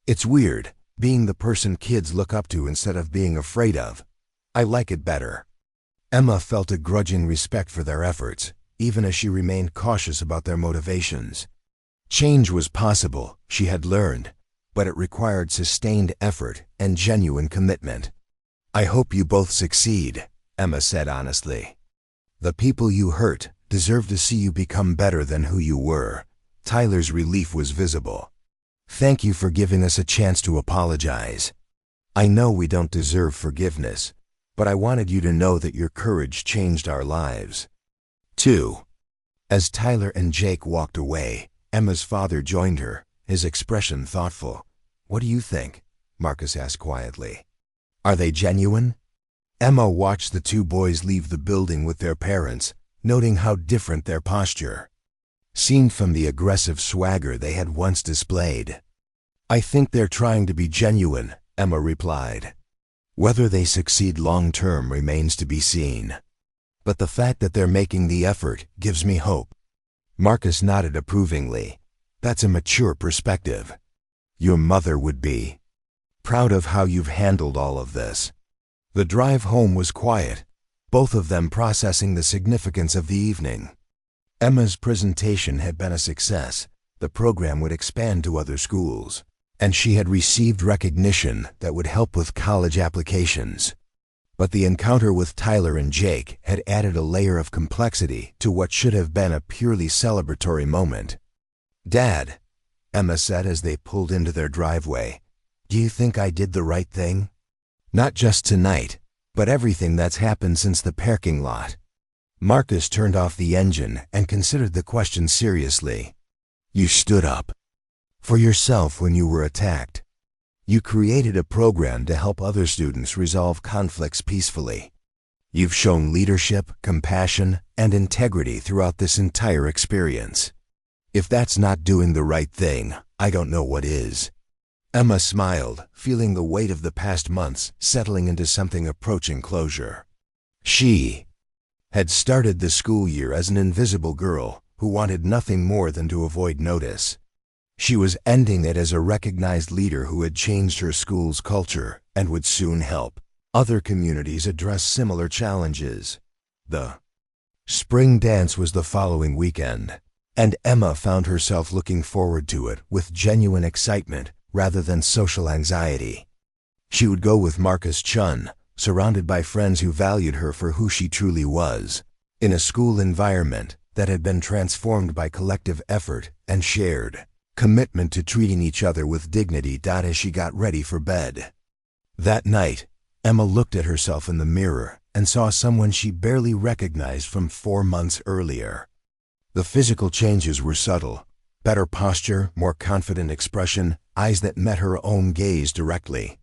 It's weird, being the person kids look up to instead of being afraid of. I like it better." Emma felt a grudging respect for their efforts, even as she remained cautious about their motivations. Change was possible, she had learned, but it required sustained effort and genuine commitment. "I hope you both succeed," Emma said honestly. "The people you hurt deserve to see you become better than who you were." Tyler's relief was visible. "Thank you for giving us a chance to apologize. I know we don't deserve forgiveness, but I wanted you to know that your courage changed our lives." 2. As Tyler and Jake walked away, Emma's father joined her, his expression thoughtful. "What do you think?" Marcus asked quietly. "Are they genuine?" Emma watched the two boys leave the building with their parents, noting how different their posture seemed from the aggressive swagger they had once displayed. "I think they're trying to be genuine," Emma replied. "Whether they succeed long-term remains to be seen. But the fact that they're making the effort gives me hope." Marcus nodded approvingly. "That's a mature perspective. Your mother would be proud of how you've handled all of this." The drive home was quiet, both of them processing the significance of the evening. Emma's presentation had been a success. The program would expand to other schools, and she had received recognition that would help with college applications. But the encounter with Tyler and Jake had added a layer of complexity to what should have been a purely celebratory moment. "Dad," Emma said as they pulled into their driveway, "do you think I did the right thing? Not just tonight, but everything that's happened since the parking lot." Marcus turned off the engine and considered the question seriously. "You stood up for yourself when you were attacked. You created a program to help other students resolve conflicts peacefully. You've shown leadership, compassion, and integrity throughout this entire experience. If that's not doing the right thing, I don't know what is. Emma smiled, feeling the weight of the past months settling into something approaching closure. She had started the school year as an invisible girl who wanted nothing more than to avoid notice. She was ending it as a recognized leader who had changed her school's culture and would soon help other communities address similar challenges. The spring dance was the following weekend, and Emma found herself looking forward to it with genuine excitement rather than social anxiety. She would go with Marcus Chun, surrounded by friends who valued her for who she truly was, in a school environment that had been transformed by collective effort and shared commitment to treating each other with dignity. As she got ready for bed that night, Emma looked at herself in the mirror and saw someone she barely recognized from 4 months earlier. The physical changes were subtle: better posture, more confident expression, eyes that met her own gaze directly.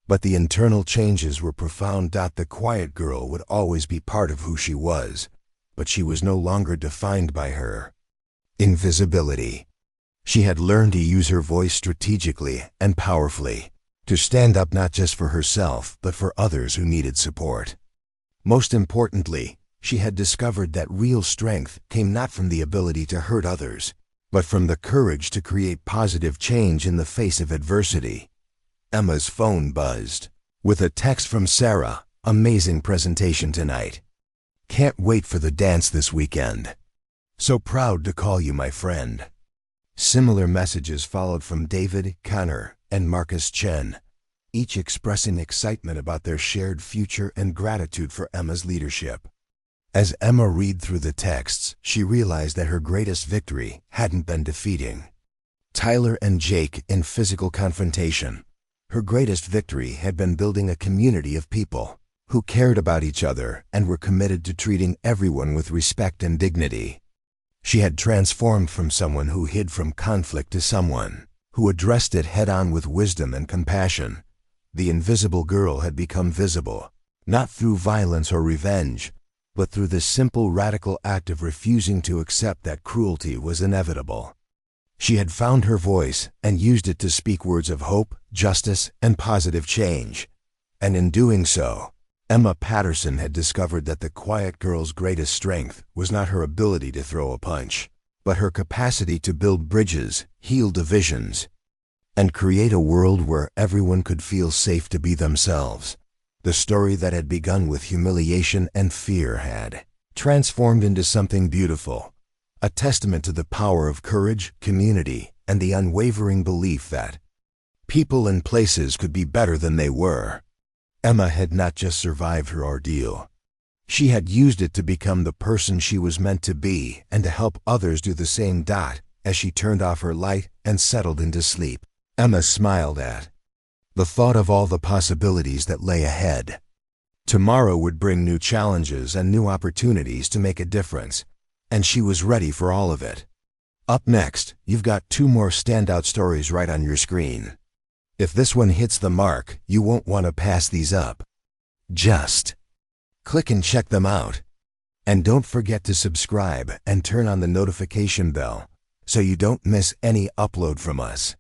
But the internal changes were profound. The quiet girl would always be part of who she was, but she was no longer defined by her invisibility. She had learned to use her voice strategically and powerfully, to stand up not just for herself, but for others who needed support. Most importantly, she had discovered that real strength came not from the ability to hurt others, but from the courage to create positive change in the face of adversity. Emma's phone buzzed with a text from Sarah. "Amazing presentation tonight. Can't wait for the dance this weekend. So proud to call you my friend." Similar messages followed from David, Connor, and Marcus Chen, each expressing excitement about their shared future and gratitude for Emma's leadership. As Emma read through the texts, she realized that her greatest victory hadn't been defeating Tyler and Jake in physical confrontation. Her greatest victory had been building a community of people who cared about each other and were committed to treating everyone with respect and dignity. She had transformed from someone who hid from conflict to someone who addressed it head-on with wisdom and compassion. The invisible girl had become visible, not through violence or revenge, but through the simple, radical act of refusing to accept that cruelty was inevitable. She had found her voice and used it to speak words of hope, justice, and positive change. And in doing so, Emma Patterson had discovered that the quiet girl's greatest strength was not her ability to throw a punch, but her capacity to build bridges, heal divisions, and create a world where everyone could feel safe to be themselves. The story that had begun with humiliation and fear had transformed into something beautiful, a testament to the power of courage, community, and the unwavering belief that people and places could be better than they were. Emma had not just survived her ordeal. She had used it to become the person she was meant to be and to help others do the same. As she turned off her light and settled into sleep, Emma smiled at the thought of all the possibilities that lay ahead. Tomorrow would bring new challenges and new opportunities to make a difference, and she was ready for all of it. Up next, you've got 2 more standout stories right on your screen. If this one hits the mark, you won't want to pass these up. Just click and check them out. And don't forget to subscribe and turn on the notification bell so you don't miss any upload from us.